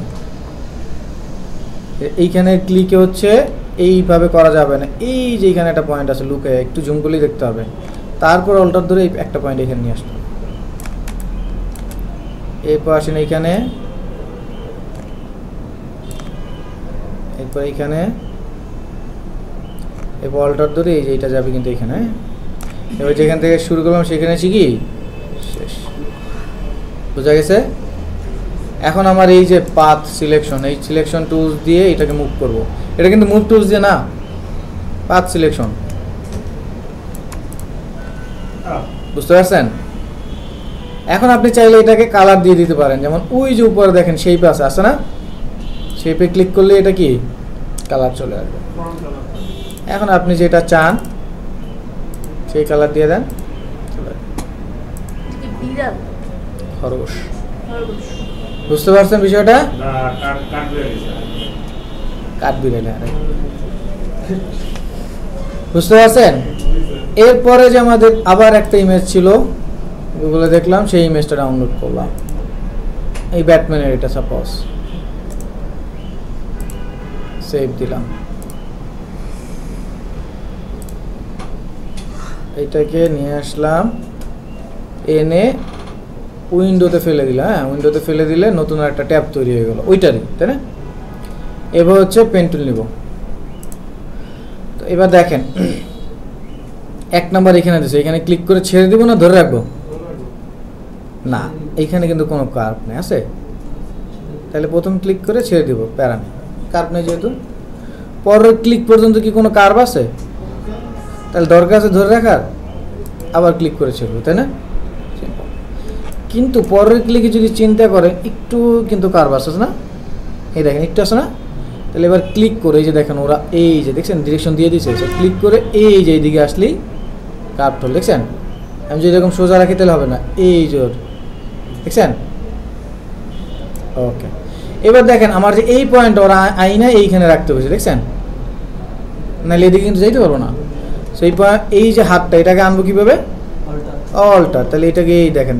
এইখানে ক্লিকে হচ্ছে এইভাবে করা যাবে না, এই যে এখানে একটা পয়েন্ট আছে লুকে, একটু জুম করলেই দেখতে হবে। তারপর অল্টার ধরে একটা পয়েন্ট এখানে নিয়ে আসতে হবে। এরপর আসেন এইখানে, এরপর এইখানে, এরপর অল্টার ধরে এই যে এটা যাবে কিন্তু এখানে। এবার যেখান থেকে শুরু করলাম সেখানে শিখি শেষ, বোঝা গেছে? এখন আমার এই যে পাথ সিলেকশন, এই সিলেকশন টুলস দিয়ে এটাকে মুভ করব। এটা কিন্তু মুভ টুলস দিয়ে না, পাথ সিলেকশন, বুঝতে পারছেন? এখন আপনি চাইলে এটাকে কালার দিয়ে দিতে পারেন, যেমন ওই যে উপরে দেখেন শেপ আছে না, শেপে ক্লিক করলে এটা কি কালার চলে আসবে। এখন আপনি যেটা চান সেই কালার দিয়ে দেন, খরগোশ, বুঝতে পারছেন বিষয়টা? কাঠবিড়ালি, বুঝতে পারছেন? এরপরে যে আমাদের আবার একটা ইমেজ ছিল, গুগলে দেখলাম, সেই ইমেজটা ডাউনলোড করলাম। এই ব্যাটম্যানের, এটা সাপোজ সেভ দিলাম, এইটাকে নিয়ে আসলাম, এনে উইন্ডোতে ফেলে দিলাম। হ্যাঁ, উইন্ডোতে ফেলে দিলে নতুন একটা ট্যাব তৈরি হয়ে গেল ওইটারই, তাই না? এবার হচ্ছে পেন টুল নিব। তো এবার দেখেন এক নাম্বার এখানে দিয়েছে, এখানে ক্লিক করে ছেড়ে দিব না ধরে রাখবো না, এইখানে কিন্তু কোনো কার্ভ নেই, আছে? তাহলে প্রথম ক্লিক করে ছেড়ে দিব, প্যারা নেই, কার্ভ নেই যেহেতু। পরের ক্লিক পর্যন্ত কি কোনো কার্ভ আছে? তাহলে দরকার আছে ধরে রাখার, আবার ক্লিক করে ছেড়ে, তাই না? কিন্তু পরের ক্লিকে যদি চিন্তা করে একটু কিন্তু কার্ভ আছে না, এই দেখেন একটু আছে না। তাহলে এবার ক্লিক করে এই যে দেখেন ওরা এই যে দেখছেন ডিরেকশন দিয়ে দিয়েছে, ক্লিক করে এই যে এইদিকে আসলেই কার্ভ হল, দেখছেন? আমি যদি এরকম সোজা রাখি তাহলে হবে না, এই যে দেখছেন? ওকে, এবার দেখেন আমার যে এই পয়েন্ট ওরা আইনা এইখানে রাখতে হয়েছে, দেখছেন? নাহলে এদিকে কিন্তু যাইতে পারবো না। সেই এই যে হাতটা এটাকে আনবো কীভাবে? অল্টার। তাহলে এটাকে এই দেখেন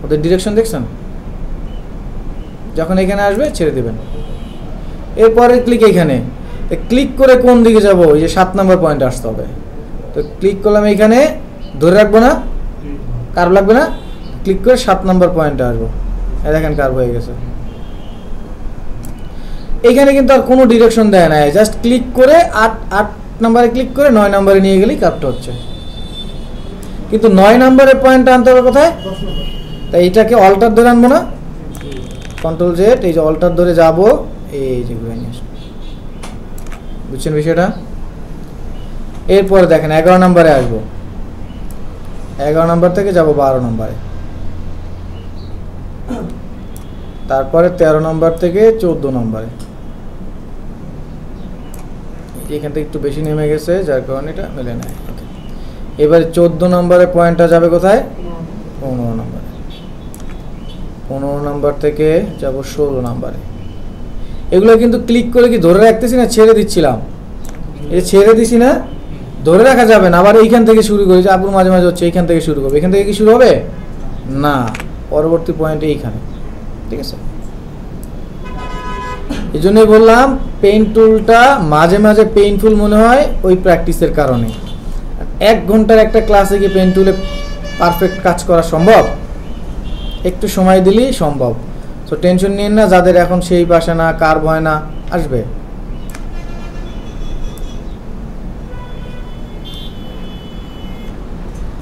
ওদের ডিরেকশন দেখছেন? যখন এখানে আসবে ছেড়ে দেবেন। এরপরে ক্লিক এইখানে, ক্লিক করে কোন দিকে যাব? ওই যে 7 নম্বর পয়েন্টে আসতে হবে। তো ক্লিক করলাম এইখানে, ধরে রাখবো না, কার্ভ লাগবে না, ক্লিক করে 7 নম্বর পয়েন্টে আসবো। এই দেখেন কার্ভ হয়ে গেছে। এইখানে কিন্তু আর কোনো ডিরেকশন দেয় না, জাস্ট ক্লিক করে 8 নম্বরে ক্লিক করে 9 নম্বরে নিয়ে গেলেই কার্ভটা হচ্ছে। কিন্তু 9 নম্বরের পয়েন্টটা আনতে হবে কোথায়? তাই এটাকে অল্টার ধরে আনবো না, কন্ট্রোল জেড, এই যে অল্টার ধরে যাব, এই যে ঘুরে নিয়ে আসবো। বুঝছেন বিষয়টা? এরপরে দেখেন 11 নম্বরে আসবো, 11 নম্বর থেকে যাব 12 নম্বরে, তারপরে 13 নম্বর থেকে 14 নম্বরে। এখান থেকে একটু বেশি নেমে গেছে, যার কারণে এটা মেলে নেয়। ওকে, এবারে 14 নম্বরে পয়েন্টটা যাবে কোথায়? 15 নম্বরে। 15 নম্বর থেকে যাব 16 নম্বরে। এগুলো কিন্তু ক্লিক করে কি ধরে রাখতেছি না, ছেড়ে দিচ্ছিলাম? এই ছেড়ে দিছি না, ধরে রাখা যাবে না। আবার এইখান থেকে শুরু করি, যে আপুর মাঝে মাঝে হচ্ছে এইখান থেকে শুরু করবে। এখান থেকে কি শুরু হবে না, পরবর্তী পয়েন্টে এইখানে। ঠিক আছে, এই জন্যই বললাম পেন টুলটা মাঝে মাঝে পেইনফুল মনে হয় ওই প্র্যাকটিসের কারণে। 1 ঘন্টার একটা ক্লাসে কি পেন টুলে পারফেক্ট কাজ করা সম্ভব? একটু সময় দিলেই সম্ভব। সো টেনশন নিন না, যাদের এখন সেই পাশে না, কার্ভ হয় না, আসবে।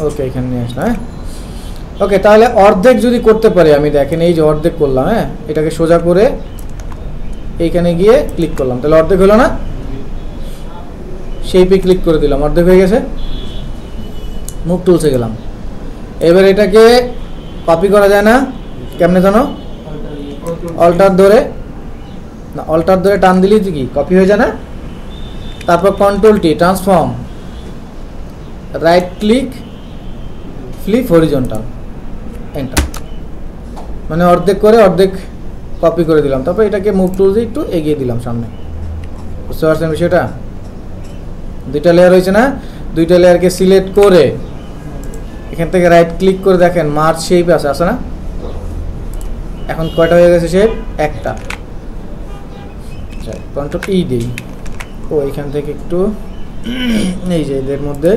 ওকে, এখানে নিয়ে আসলাম। হ্যাঁ, ওকে, তাহলে অর্ধেক যদি করতে পারি আমি, দেখেন এই যে অর্ধেক করলাম। হ্যাঁ, এটাকে সোজা করে এইখানে গিয়ে ক্লিক করলাম, তাহলে অর্ধেক হলো না? শেপে ক্লিক করে দিলাম, অর্ধেক হয়ে গেছে। মুভ টুলসে গেলাম। এবার এটাকে কপি করা যায় না, কেমনে জানো? অল্টার ধরে না, অল্টার ধরে টান দিলেই কি কপি হয়ে যায় না? তারপর control T, transform, right click, flip horizontal, enter. মানে অর্ধেক করে অর্ধেক কপি করে দিলাম। তারপর এটাকে মুভ টুল দিয়ে একটু এগিয়ে দিলাম সামনে। বুঝতে পারছেন বিষয়টা? 2টা লেয়ার হয়েছে না? 2টা লেয়ারকে সিলেক্ট করে এখান থেকে রাইট ক্লিক করে দেখেন মার্জ শেপ আছে না? এখন কয়টা হয়ে গেছে শেপ? একটা। কন্ট্রোল ই দিই, ও এখান থেকে একটু এই যে এদের মধ্যে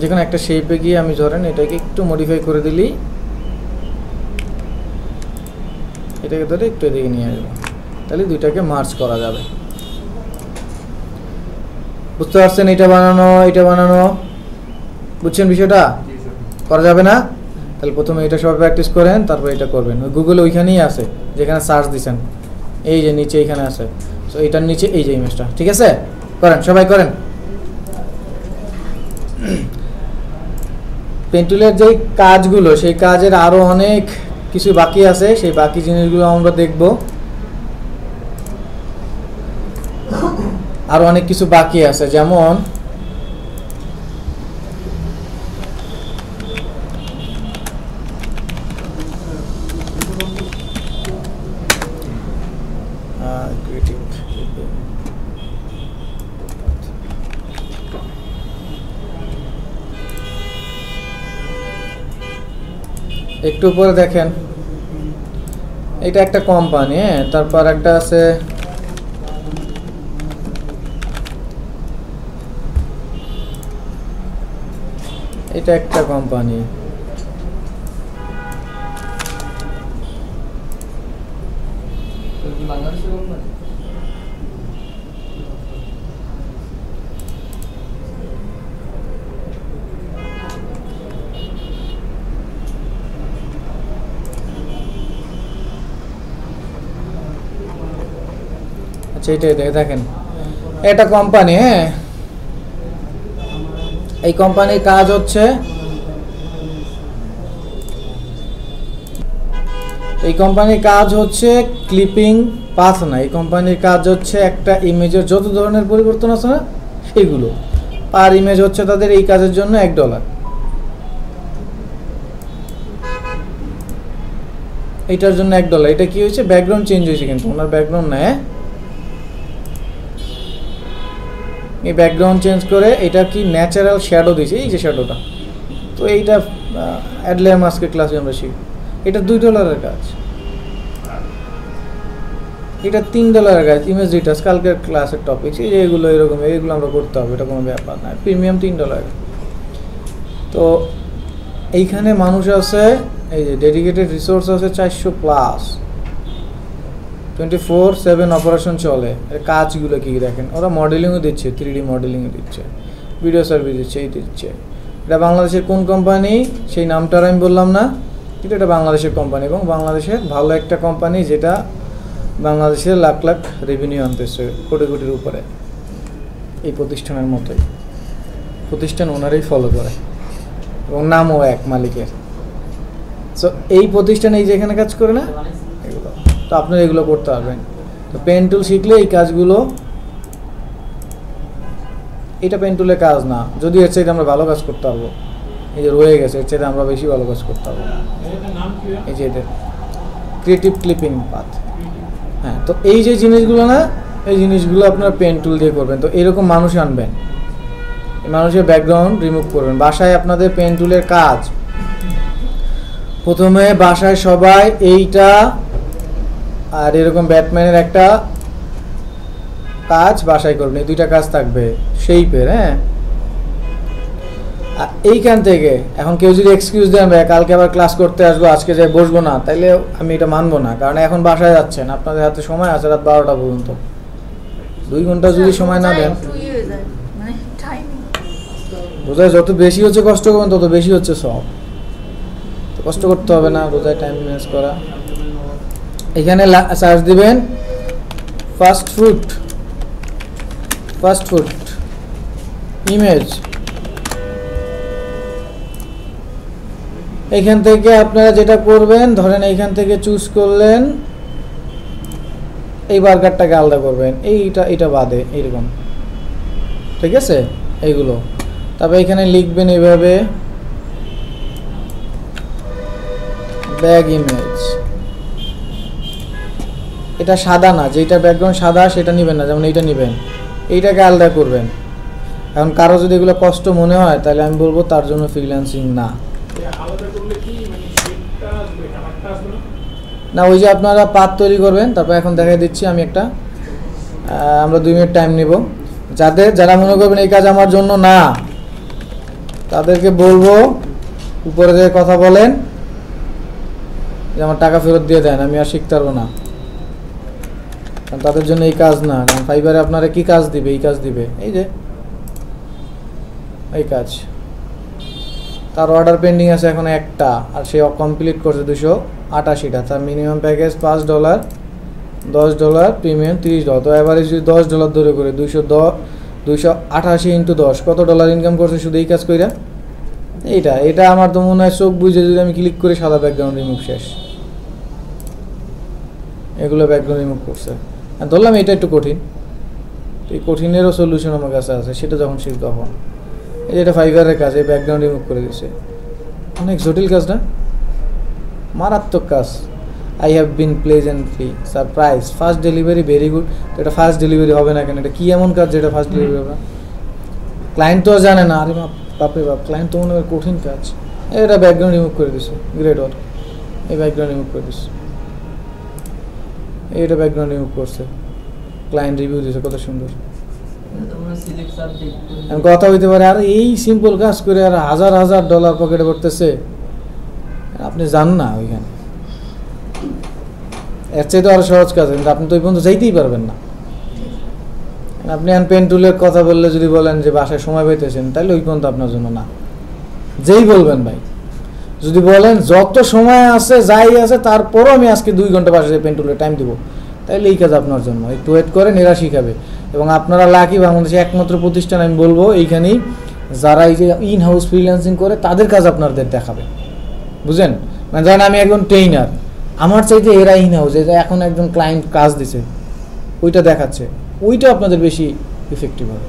যেখানে একটা শেপে গিয়ে আমি ধরেন এটাকে একটু মডিফাই করে দিলি, এটাকে ধরে একটু এদিকে নিয়ে আসবো, তাহলে 2টাকে মার্জ করা যাবে। বুঝতে পারছেন? এটা বানানো বুঝছেন বিষয়টা? করা যাবে না? তাহলে প্রথমে এটা সবাই প্র্যাকটিস করেন, তারপর এটা করবেন। ওই গুগলে ওইখানেই আছে, যেখানে সার্চ দিচ্ছেন, এই যে নিচে এইখানে আছে। সো এটার নিচে এই যে ইমেজটা, ঠিক আছে? করেন, সবাই করেন। পেন টুলের যে কাজগুলো, সেই কাজের আরো অনেক কিছু বাকি আছে, সেই বাকি জিনিসগুলো আমরা দেখব। আরো অনেক কিছু বাকি আছে, যেমন একটু উপরে দেখেন, এটা একটা কোম্পানি। হ্যাঁ, তারপর একটা আছে এটা একটা কোম্পানি। আচ্ছা, এইটাই দেখেন, এটা কোম্পানি। হ্যাঁ, এই কোম্পানির কাজ হচ্ছে, এই কোম্পানির কাজ হচ্ছে ক্লিপিং পাথ না, এই কোম্পানির কাজ হচ্ছে একটা ইমেজের যত ধরনের পরিবর্তন আছে না সেগুলো, পার ইমেজ হচ্ছে তাদের এই কাজের জন্য $1। এইটার জন্য $1। এটা কি হয়েছে, ব্যাকগ্রাউন্ড চেঞ্জ হয়েছে, কিন্তু ওনার ব্যাকগ্রাউন্ড নেয়, এই ব্যাকগ্রাউন্ড চেঞ্জ করে এটা কি ন্যাচারাল শ্যাডো দিয়েছে, এই যে শ্যাডোটা। তো এইটা অ্যাডলেয়ার মাস্কের ক্লাসে আমরা শিখি। এটা $2 কাজ, এটা $3 কাজ। ইমেজ রিটাচ কালকের ক্লাসের টপিক, এই যে এগুলো এরকম, এইগুলো আমরা করতে হবে, এটা কোনো ব্যাপার না। প্রিমিয়াম $3। তো এইখানে মানুষ আছে, এই যে ডেডিকেটেড রিসোর্স আছে 400+, 24/7 অপারেশন চলে। এর কাজগুলো কি দেখেন, ওরা মডেলিংও দিচ্ছে, 3D মডেলিংও দিচ্ছে, ভিডিও সার্ভিস দিচ্ছে, এই দিচ্ছে। এটা বাংলাদেশের কোন কোম্পানি সেই নামটা আমি বললাম না, কিন্তু এটা বাংলাদেশের কোম্পানি, এবং বাংলাদেশের ভালো একটা কোম্পানি, যেটা বাংলাদেশের লাখ লাখ রেভিনিউ আনতেছে, কোটি কোটির উপরে। এই প্রতিষ্ঠানের মতোই প্রতিষ্ঠান ওনারাই ফলো করে, এবং নামও এক মালিকের। সো এই প্রতিষ্ঠান এই যেখানে কাজ করে না এগুলো, তো আপনারা এগুলো করতে পারবেন। তো পেন টুল শিখলে এই কাজগুলো, এটা পেন টুলের কাজ না, যদি এর চাইতে আমরা ভালো কাজ করতে পারবো, এই যে রয়ে গেছে এর চাইতে আমরা বেশি ভালো কাজ করতে পারবো। এই যে এদের ক্রিয়েটিভ ক্লিপিং পাথ, হ্যাঁ। তো এই যে জিনিসগুলো না, এই জিনিসগুলো আপনার পেন টুল দিয়ে করবেন। তো এরকম মানুষ আনবেন, এই মানুষের ব্যাকগ্রাউন্ড রিমুভ করবেন। বাসায় আপনাদের পেন টুলের কাজ, প্রথমে বাসায় সবাই এইটা আর এরকম ব্যাটম্যানের একটা কাজ বাসায় করবেন, এই দুইটা কাজ থাকবে শেইপের, হ্যাঁ। এইখান থেকে এখন কেউ যদি এক্সকিউজ দেন, ভাই কালকে আবার ক্লাস করতে আসবো, আজকে যাই বসবো না, তাইলে আমি এটা মানবো না। কারণ এখন বাসায় যাচ্ছেন, আপনাদের হাতে সময় আছে রাত 12টা পর্যন্ত, 2 ঘন্টা যদি সময় না দেন, রোজায় যত বেশি হচ্ছে কষ্ট করবেন, তত বেশি হচ্ছে সব। তো কষ্ট করতে হবে না, রোজায় টাইম ম্যানেজ করা। এখানে সার্চ দিবেন ফাস্ট ফুড ইমেজ। এখান থেকে আপনারা যেটা করবেন, ধরেন এইখান থেকে চুজ করলেন, এই বার্গারটাকে আলাদা করবেন, এইটা বাদে এইরকম, ঠিক আছে এইগুলো। তারপরে এখানে লিখবেন এইভাবে ব্যাগ ইমেজ। এটা সাদা না, যেটা ব্যাকগ্রাউন্ড সাদা সেটা নেবেন না, যেমন এইটা নেবেন, এইটাকে আলাদা করবেন। এখন কারো যদি এগুলো কষ্ট মনে হয়, তাহলে আমি বলবো তার জন্য ফ্রিল্যান্সিং না। না, ওই যে আপনারা পাত তৈরি করবেন, তারপর এখন দেখাই দিচ্ছি আমি একটা, আমরা 2 মিনিট টাইম নিব। যারা মনে করবেন এই কাজ আমার জন্য না, তাদেরকে বলবো উপরে যে কথা বলেন যে আমার টাকা ফেরত দিয়ে দেন, আমি আর শিখতে পারবো না। কারণ তাদের জন্য এই কাজ না। কারণ ফাইবারে আপনারা কি কাজ দিবে, এই কাজ দিবে, এই যে এই কাজ। তার অর্ডার পেন্ডিং আছে এখন একটা, আর সে কমপ্লিট করছে 288টা। তার মিনিমাম প্যাকেজ $5, $10, প্রিমিয়াম $30। তো অ্যাভারেজ যদি $10 ধরে করে 288 × 10 কত ডলার ইনকাম করছে শুধু এই কাজ কইরা? এটা আমার তো মনে হয় চোখ বুঝে যদি আমি ক্লিক করি, সাদা ব্যাকগ্রাউন্ড রিমুভ শেষ। এগুলো ব্যাকগ্রাউন্ড রিমুভ করছে। আর ধরলাম এটা একটু কঠিন, এই কঠিনেরও সলিউশন আমার কাছে আছে, সেটা যখন শিখ তখন। এটা ফাইবারের কাজ, এই ব্যাকগ্রাউন্ড রিমুভ করে দিচ্ছে। অনেক জটিল কাজ না, মারাত্মক কাজ। I have been pleasantly surprise, first delivery very good. তো এটা ফার্স্ট ডেলিভারি হবে না কেন? এটা কী এমন কাজ যেটা ফার্স্ট ডেলিভারি হবে? ক্লায়েন্ট তো জানে না। আরে বাপরে বাপ, ক্লায়েন্ট তো মনে হয় কঠিন কাজ। এটা ব্যাকগ্রাউন্ড রিমুভ করে দিচ্ছে, গ্রেট ওয়ার্ক। এই ব্যাকগ্রাউন্ড রিমুভ করে দিচ্ছে, এইটা ব্যাকগ্রাউন্ড রিমুভ করছে, ক্লায়েন্ট রিভিউ দিচ্ছে, কত সুন্দর। কথা হইতে পারে আর এই সিম্পল কাজ করে আর $1000 পকেটে করতেছে, আপনি যান না ওইখানে। এর চেয়ে তো আরো সহজ কাজ, কিন্তু আপনি তো ওই পর্যন্ত যাইতেই পারবেন না। আপনি পেন টুলের কথা বললে যদি বলেন যে বাসায় সময় পাইতেছেন, তাহলে ওই পর্যন্ত আপনার জন্য না। যেই বলবেন ভাই, যদি বলেন যত সময় আছে যাই আছে, তারপরও আমি আজকে 2 ঘন্টা বাসায় পেন টুলের টাইম দিব, তাহলে এই কাজ আপনার জন্য। একটু ওয়েট করে নিরাশই খাবে। এবং আপনারা লাকি, বাংলাদেশে একমাত্র প্রতিষ্ঠান আমি বলবো এইখানেই যারা এই যে ইন হাউস ফ্রিল্যান্সিং করে, তাদের কাজ আপনাদের দেখাবে, বুঝেন? মানে ধরেন আমি একজন ট্রেইনার, আমার চাইতে এরা ইন হাউস, এটা এখন একজন ক্লায়েন্ট কাজ দিছে, ওইটা দেখাচ্ছে, ওইটা আপনাদের বেশি ইফেক্টিভ হবে।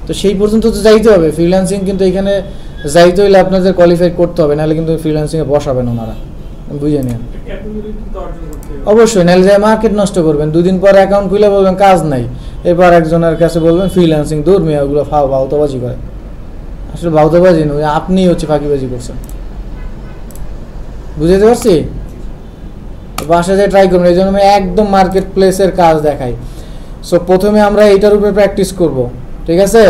তো সেই পর্যন্ত তো যাইতে হবে। ফ্রিল্যান্সিং কিন্তু এখানে যাইতে হলে আপনাদের কোয়ালিফাই করতে হবে, নাহলে কিন্তু ফ্রিল্যান্সিংয়ে বসাবেন ওনারা। বুঝে নিন ক্যাপাবিলিটি তো অর্জন করতে হবে। অবশ্যই, নাহলে যে মার্কেট নষ্ট করবেন, 2 দিন পরে অ্যাকাউন্ট খুলে বলবেন কাজ নাই, এরপর একজনের কাছে বলবেন ফ্রিল্যান্সিং, দূর মিয়া ওগুলো ভাউতাবাজি করে। আসলে ভাউতাবাজি নয়, আপনি হচ্ছে ফাঁকিবাজি করছেন। বুঝতে পারছি? বাসায় যে ট্রাই করবেন, এই জন্য আমি একদম মার্কেট প্লেসের কাজ দেখাই। সো প্রথমে আমরা এইটার উপরে প্র্যাকটিস করব, ঠিক আছে?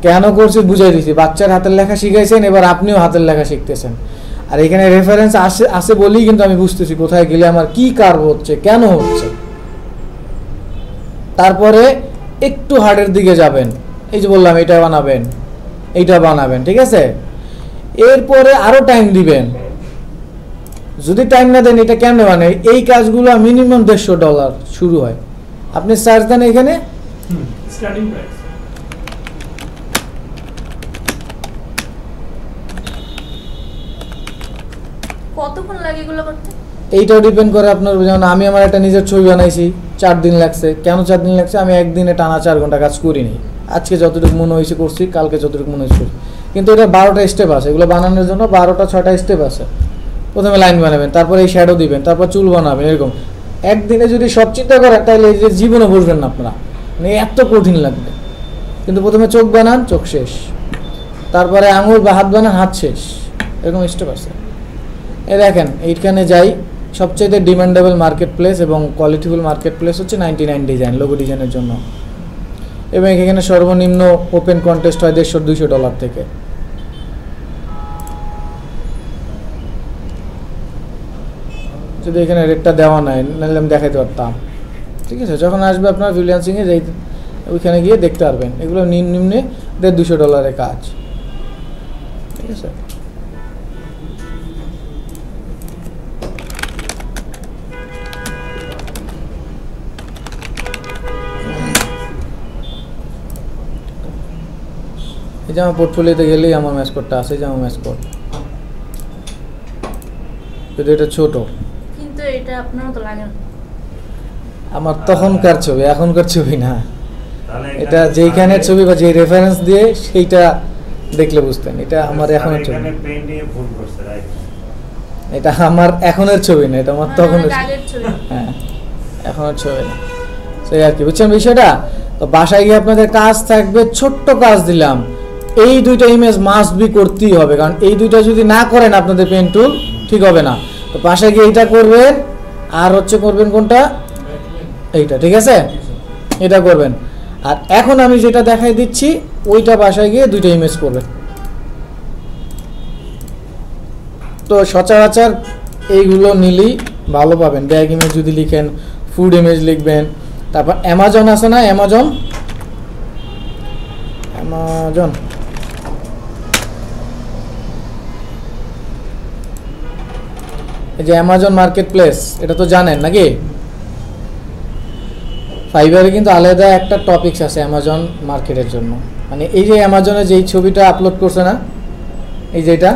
কেন করছি বুঝাই দিছি, বাচ্চার হাতের লেখা শিখাইছেন, এবার আপনিও হাতের লেখা শিখতেছেন। আর এখানে রেফারেন্স আসে বলেই কিন্তু আমি বুঝতেছি কোথায় গেলে আমার কি কার্ভ হচ্ছে, কেন হচ্ছে। তারপরে একটু হার্ডের দিকে যাবেন, এই যে বললাম এটা বানাবেন, এইটা বানাবেন, ঠিক আছে? এরপরে আরো টাইম দিবেন। যদি টাইম না দেন এটা কেমনে মানে, এই কাজগুলো মিনিমাম $150 শুরু হয়। আপনি সার্চ দেন এখানে, স্টার্টিং প্রাইস কতক্ষণ লাগে এগুলো করতে? এইটাও ডিপেন্ড করে আপনার, যেমন আমি আমার একটা নিজের ছবি বানাইছি, 4 দিন লাগছে। কেন 4 দিন লাগছে? আমি একদিনে টানা 4 ঘন্টা কাজ করিনি। আজকে যতটুকু মনে হয়েছে করছি, কালকে যতটুকু মনে হয়েছে করছি। কিন্তু এটা 12টা স্টেপ আছে, এগুলো বানানোর জন্য 12টা-6টা স্টেপ আছে। প্রথমে লাইন বানাবেন, তারপরে এই শ্যাডো দিবেন, তারপর চুল বানাবেন, এরকম। একদিনে যদি সব চিন্তা করেন তাহলে এই যে জীবনে বসবেন না আপনারা, মানে এত কঠিন লাগবে। কিন্তু প্রথমে চোখ বানান, চোখ শেষ। তারপরে আঙুল বা হাত বানান, হাত শেষ। এরকম স্টেপ আছে। এই দেখেন, এইখানে যাই, সবচেয়ে ডিমান্ডেবল মার্কেট প্লেস এবং কোয়ালিটিফুল মার্কেট প্লেস হচ্ছে 99 ডিজাইন, লোগো ডিজাইনের জন্য। এবং এখানে সর্বনিম্ন ওপেন কন্টেস্ট হয় $150-200 থেকে। যদি এখানে রেটটা দেওয়া নাই, নাহলে আমি দেখাইতে পারতাম, ঠিক আছে? যখন আসবে আপনার ফ্রিল্যান্সিংয়ে যাই, ওইখানে গিয়ে দেখতে পারবেন। এগুলো নিম্নে $150-200 কাজ, ঠিক আছে? এই যে আমার পোর্টফোলিওতে গেলেই আমার ম্যাসকটটা আছে, এই যে আমার ম্যাসকট। যদি এটা ছোট, কিন্তু এটা আপনার মতো লাগে না। আমার তখনকার ছবি, এখনকার ছবি না। তাহলে এটা যেইখানের ছবি বা যে রেফারেন্স দিয়ে সেইটা দেখলে বুঝতেন, এটা আমার এখনের ছবি। এখানে পেইন্টিং এ ভুল করছে, রাইট? এটা আমার এখনের ছবি না, এটা আমার মানে তখনের অনেক আগের ছবি। হ্যাঁ, এখনের ছবি না। সেই আর কি, বুঝছেন বিষয়টা? তো বাসায় গিয়ে আপনাদের কাজ থাকবে, ছোট্ট কাজ দিলাম, এই 2টা ইমেজ মাস্ট বি করতেই হবে, কারণ এই 2টা যদি না করেন আপনাদের পেন টুল ঠিক হবে না। তো বাসায় গিয়ে এইটা করবেন, আর হচ্ছে করবেন কোনটা, এইটা, ঠিক আছে? এটা করবেন। আর এখন আমি যেটা দেখাই দিচ্ছি ওইটা বাসায় গিয়ে 2টা ইমেজ করবেন। তো সচরাচর এইগুলো নিলেই ভালো পাবেন। ব্যাগ ইমেজ যদি লিখেন, ফুড ইমেজ লিখবেন। তারপর অ্যামাজন আছে না, অ্যামাজন এই যে অ্যামাজন মার্কেট প্লেস, এটা তো জানেন নাকি? ফাইবারে কিন্তু আলাদা একটা টপিকস আছে অ্যামাজন মার্কেটের জন্য। মানে এই যে অ্যামাজনে যেই ছবিটা আপলোড করছে না, এই যেটা,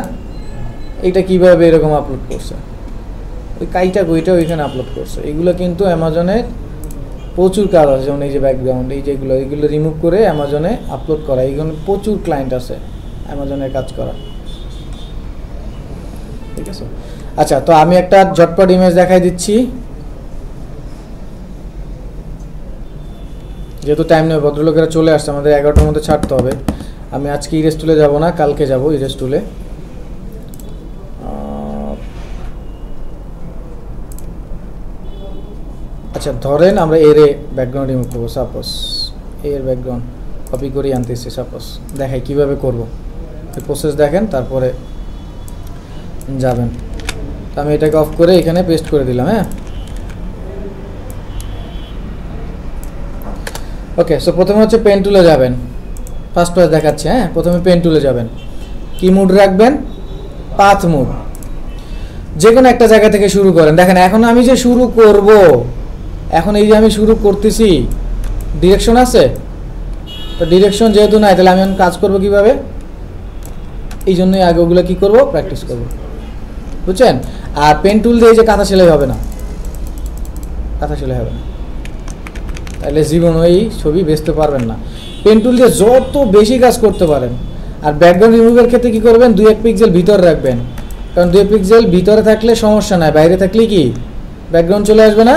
এইটা কিভাবে এরকম আপলোড করছে, ওই কাইটা বইটা ওইখানে আপলোড করছে। এগুলো কিন্তু অ্যামাজনের প্রচুর কাজ আছে, যেমন এই যে ব্যাকগ্রাউন্ড, এই যেগুলো, এইগুলো রিমুভ করে অ্যামাজনে আপলোড করা। এইগুলো প্রচুর ক্লায়েন্ট আছে অ্যামাজনের কাজ করা, ঠিক আছে? আচ্ছা, তো আমি একটা ঝটপট ইমেজ দেখাই দিচ্ছি, যেহেতু টাইম নেই, ভদ্রলোকেরা চলে আসছে, আমাদের 11টার মধ্যে ছাড়তে হবে। আমি আজকে ইরেজ টুলে যাব না, কালকে যাব ইরেজ টুলে। আচ্ছা, ধরেন আমরা এর ব্যাকগ্রাউন্ড রিমুভ করবো, সাপোজ এর ব্যাকগ্রাউন্ড কপি করে আনতেছি, সাপোজ দেখাই কিভাবে করব, এই প্রসেস দেখেন, তারপরে যাবেন। আমি এটাকে অফ করে এখানে পেস্ট করে দিলাম। হ্যাঁ, ওকে। সো প্রথমে হচ্ছে পেন টুলে যাবেন, ফার্স্ট পেজ দেখাচ্ছে। হ্যাঁ, প্রথমে পেন টুলে যাবেন, কি মুড রাখবেন, পাথ মুড। যে কোনো একটা জায়গা থেকে শুরু করেন। দেখেন এখন আমি যে শুরু করব, এখন এই যে আমি শুরু করতেছি, ডিরেকশন আছে তো, ডিরেকশন যেহেতু নাই, তাহলে আমি এখন কাজ করব কিভাবে, এই জন্যই আগে ওগুলো কী করবো, প্র্যাকটিস করব, বুঝছেন? আর পেন টুল দিয়ে যে কাঁথা সেলাই হবে না, কাঁথা সেলাই হবে না, তাহলে জীবন ওই ছবি বেচতে পারবেন না। পেন টুল দিয়ে যত বেশি কাজ করতে পারেন। আর ব্যাকগ্রাউন্ড রিমুভের ক্ষেত্রে কী করবেন, 2-1 পিক্সেল ভিতর রাখবেন, কারণ 2 পিক্সেল ভিতরে থাকলে সমস্যা নাই, বাইরে থাকলে কি ব্যাকগ্রাউন্ড চলে আসবে না,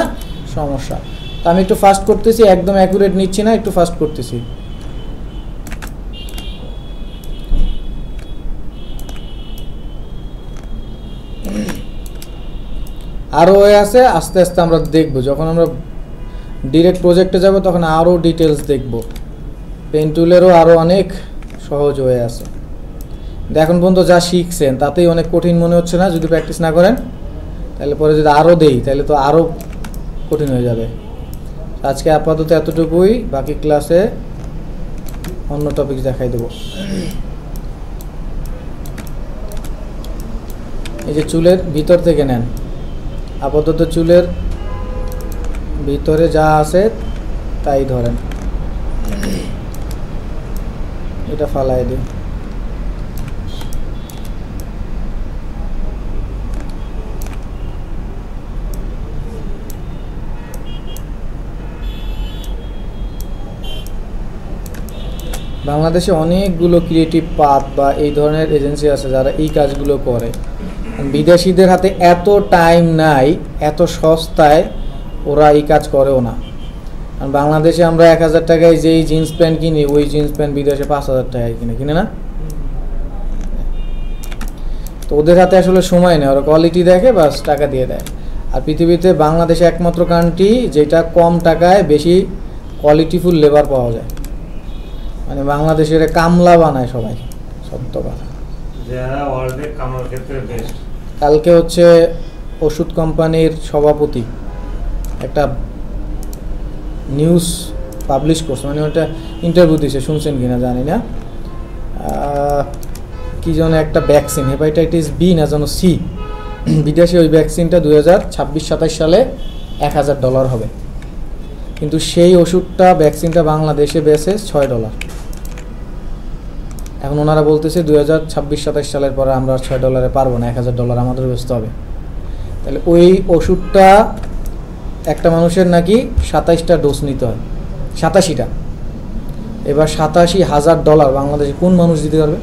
সমস্যা। তো আমি একটু ফাস্ট করতেছি, একদম অ্যাকুরেট নিচ্ছি না, একটু ফাস্ট করতেছি। আরও ওয়ে আছে, আস্তে আস্তে আমরা দেখব, যখন আমরা ডিরেক্ট প্রজেক্টে যাব তখন আরও ডিটেলস দেখব। পেন টুলেরও আরও অনেক সহজ ওয়ে আছে। এখন পর্যন্ত যা শিখছেন তাতেই অনেক কঠিন মনে হচ্ছে না? যদি প্র্যাকটিস না করেন তাহলে পরে যদি আরও দেই তাহলে তো আরও কঠিন হয়ে যাবে। আজকে আপাতত এতটুকুই, বাকি ক্লাসে অন্য টপিক দেখাই দেব। এই যে চুলের ভিতর থেকে নেন, আপাতত চুলের ভিতরে যা আছে তাই ধরেন, এটা ফালাই দিই। বাংলাদেশে অনেকগুলো ক্রিয়েটিভ পাথ বা এই ধরনের এজেন্সি আছে যারা এই কাজগুলো করে। বিদেশিদের হাতে এত টাইম নাই, এত সস্তায় ওরা এই কাজ করেও না। আর বাংলাদেশে আমরা 1000 টাকায় যেই জিন্স প্যান্ট কিনি, ওই জিন্স প্যান্ট বিদেশে 5000 টাকায় কিনে না? তো ওদের হাতে আসলে সময় নেই, ওরা কোয়ালিটি দেখে বাস টাকা দিয়ে দেয়। আর পৃথিবীতে বাংলাদেশে একমাত্র কান্ট্রি যেটা কম টাকায় বেশি কোয়ালিটিফুল লেবার পাওয়া যায়। মানে বাংলাদেশের কামলা বানায় সবাই, সত্য কথা। যারা ওয়ার্ল্ডে কামার ক্ষেত্রে বেস্ট। কালকে হচ্ছে ওষুধ কোম্পানির সভাপতি একটা নিউজ পাবলিশ করছে, মানে ওটা ইন্টারভিউ দিয়েছে, শুনছেন কিনা জানি না। কি যেন একটা ভ্যাকসিন, হেপাটাইটিস বি না যেন সি, বিদেশে ওই ভ্যাকসিনটা 2026-27 সালে $1000 হবে, কিন্তু সেই ওষুধটা ভ্যাকসিনটা বাংলাদেশে বেচে $6। এখন ওনারা বলতেছে 2026-27 সালের পরে আমরা $6 পারবো না, $1000 আমাদের বেচতে হবে। তাহলে ওই ওষুধটা একটা মানুষের নাকি 27টা ডোজ নিতে হয়, 87টা। এবার $87,000 বাংলাদেশে কোন মানুষ দিতে পারবে?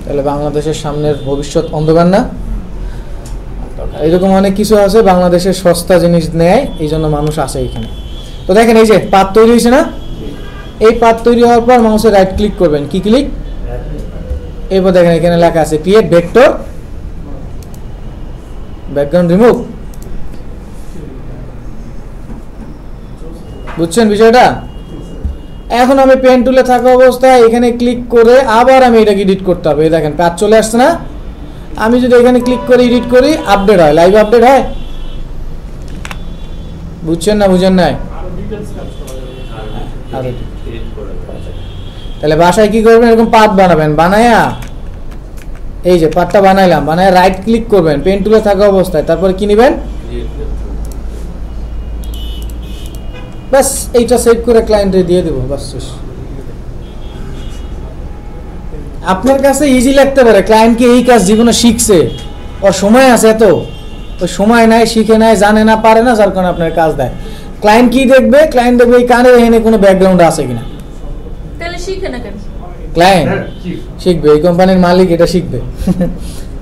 তাহলে বাংলাদেশের সামনের ভবিষ্যৎ অন্ধকার না? এরকম অনেক কিছু আছে, বাংলাদেশের সস্তা জিনিস নেয়, এই জন্য মানুষ আসে এখানে। তো দেখেন এই যে পাত তৈরি হয়েছে না, এই পাত তৈরি হওয়ার পর মাউসে রাইট ক্লিক করবেন, কি ক্লিক, এরপর দেখেন এখানে লেখা আছে ক্রিয়েট ভেক্টর ব্যাকগ্রাউন্ড রিমুভ। বুঝছেন বিষয়টা? এখন আমি পেন টুলে থাকা অবস্থায় এখানে ক্লিক করে আবার আমি এটাকে এডিট করতে হবে। এই দেখেন কাজ চলে আসছে না? আমি যদি এখানে ক্লিক করে এডিট করি, আপডেট হয়, লাইভ আপডেট হয়। বুঝছেন না বুঝেন নাই? তাহলে বাসায় কি করবেন, এরকম পাত বানাবেন, বানায়া এই যে পাতটা বানাইলাম, বানায় রাইট ক্লিক করবেন পেন টুলে থাকা অবস্থায়, তারপরে কি নেবেন, বাস এইটা সেভ করে ক্লায়েন্টে দিয়ে দেবো, বাস শেষ। আপনার কাছে ইজি লাগতে পারে, ক্লায়েন্ট কি এই কাজ জীবনে শিখছে, ওর সময় আছে, এত ওই সময় নাই, শিখে নাই, জানে না, পারে না, যার কারণে আপনার কাজ দেয়। ক্লায়েন্ট কি দেখবে, ক্লায়েন্ট দেখবে এই কানে এখানে কোনো ব্যাকগ্রাউন্ড আছে কিনা। তাহলে শিখে না কেন? ক্লায়েন্ট শিখবে, এই কোম্পানির মালিক এটা শিখবে।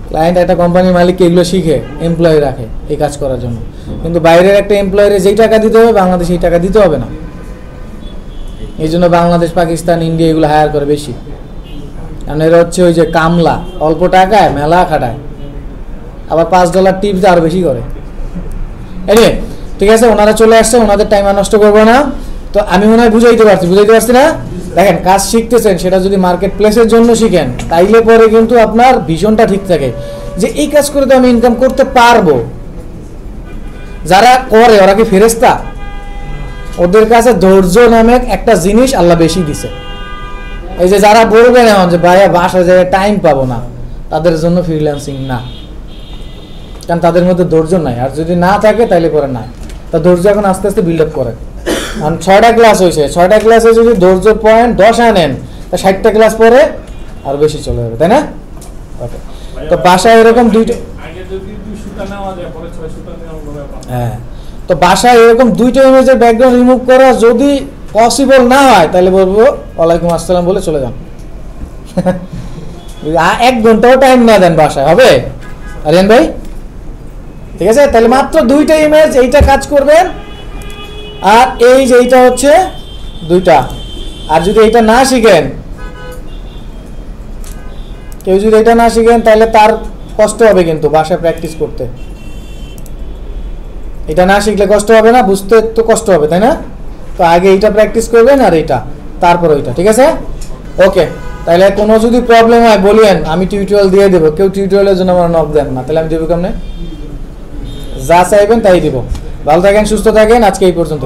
ক্লায়েন্ট একটা কোম্পানির মালিককে এগুলো শিখে এমপ্লয়ি রাখে এই কাজ করার জন্য, কিন্তু বাইরের একটা এমপ্লয়ির যেই টাকা দিতে হবে বাংলাদেশ এই টাকা দিতে হবে না। এই জন্য বাংলাদেশ, পাকিস্তান, ইন্ডিয়া এগুলো হায়ার করে বেশি, কারণ এরা হচ্ছে ওই যে কামলা, অল্প টাকায় মেলা খাটায়, আবার $5 টিপস আরো বেশি করে। এনে ঠিক আছে, ওনারা চলে আসছে, ওনাদের টাইম আর নষ্ট করবো না। তো আমি মনে হয় বুঝাইতে পারছি না? দেখেন কাজ শিখতেছেন, সেটা যদি মার্কেট প্লেসের জন্য শিখেন তাইলে পরে কিন্তু আপনার ভিশনটা ঠিক থাকে যে এই কাজ করে তো আমি ইনকাম করতে পারবো। যারা করে ওরা কি ফেরেশতা? ওদের কাছে ধৈর্য নামে একটা জিনিস আল্লাহ বেশি দিছে। এই যে যারা বলবেন এখন যে ভাইয়া বাসায় যায় টাইম পাবো না, তাদের জন্য ফ্রিল্যান্সিং না, কারণ তাদের মধ্যে ধৈর্য নাই। আর যদি না থাকে তাইলে করে না, তা ধৈর্য এখন আস্তে আস্তে বিল্ড আপ করেন। কারণ 6টা ক্লাস হয়েছে, 6টা ক্লাসে যদি ধৈর্য পয়েন্ট 10 আনেন তা 60টা ক্লাস পরে আর বেশি চলে যাবে, তাই না? ওকে, তো বাসায় এরকম দুইটা, হ্যাঁ, তো বাসায় এরকম 2টা ইমেজের ব্যাকগ্রাউন্ড রিমুভ করা যদি পসিবল না হয় তাহলে বলবো ওয়ালাইকুম আসসালাম বলে চলে যান। 1 ঘন্টাও টাইম না দেন বাসায় হবে আরিয়ান ভাই? ঠিক আছে, তাহলে মাত্র 2টা ইমেজ, এইটা কাজ করবেন আর এই যে এইটা হচ্ছে 2টা। আর যদি এটা না শিখেন, কেউ যদি এটা না শিখেন তাহলে তার কষ্ট হবে কিন্তু বাসায় প্র্যাকটিস করতে। এটা না শিখলে কষ্ট হবে না, বুঝতে তো কষ্ট হবে, তাই না? তো আগে এইটা প্র্যাকটিস করবেন আর এইটা, তারপর ওইটা। ঠিক আছে, ওকে। তাহলে কোনো যদি প্রবলেম হয় বলিয়েন, আমি টিউটোরিয়াল দিয়ে দেবো। কেউ টিউটোরিয়ালের জন্য আমার নক দেন না, তাহলে আমি দেবো কেমনে? যা চাইবেন তাই দিব। ভালো থাকেন, সুস্থ থাকেন, আজকে এই পর্যন্ত।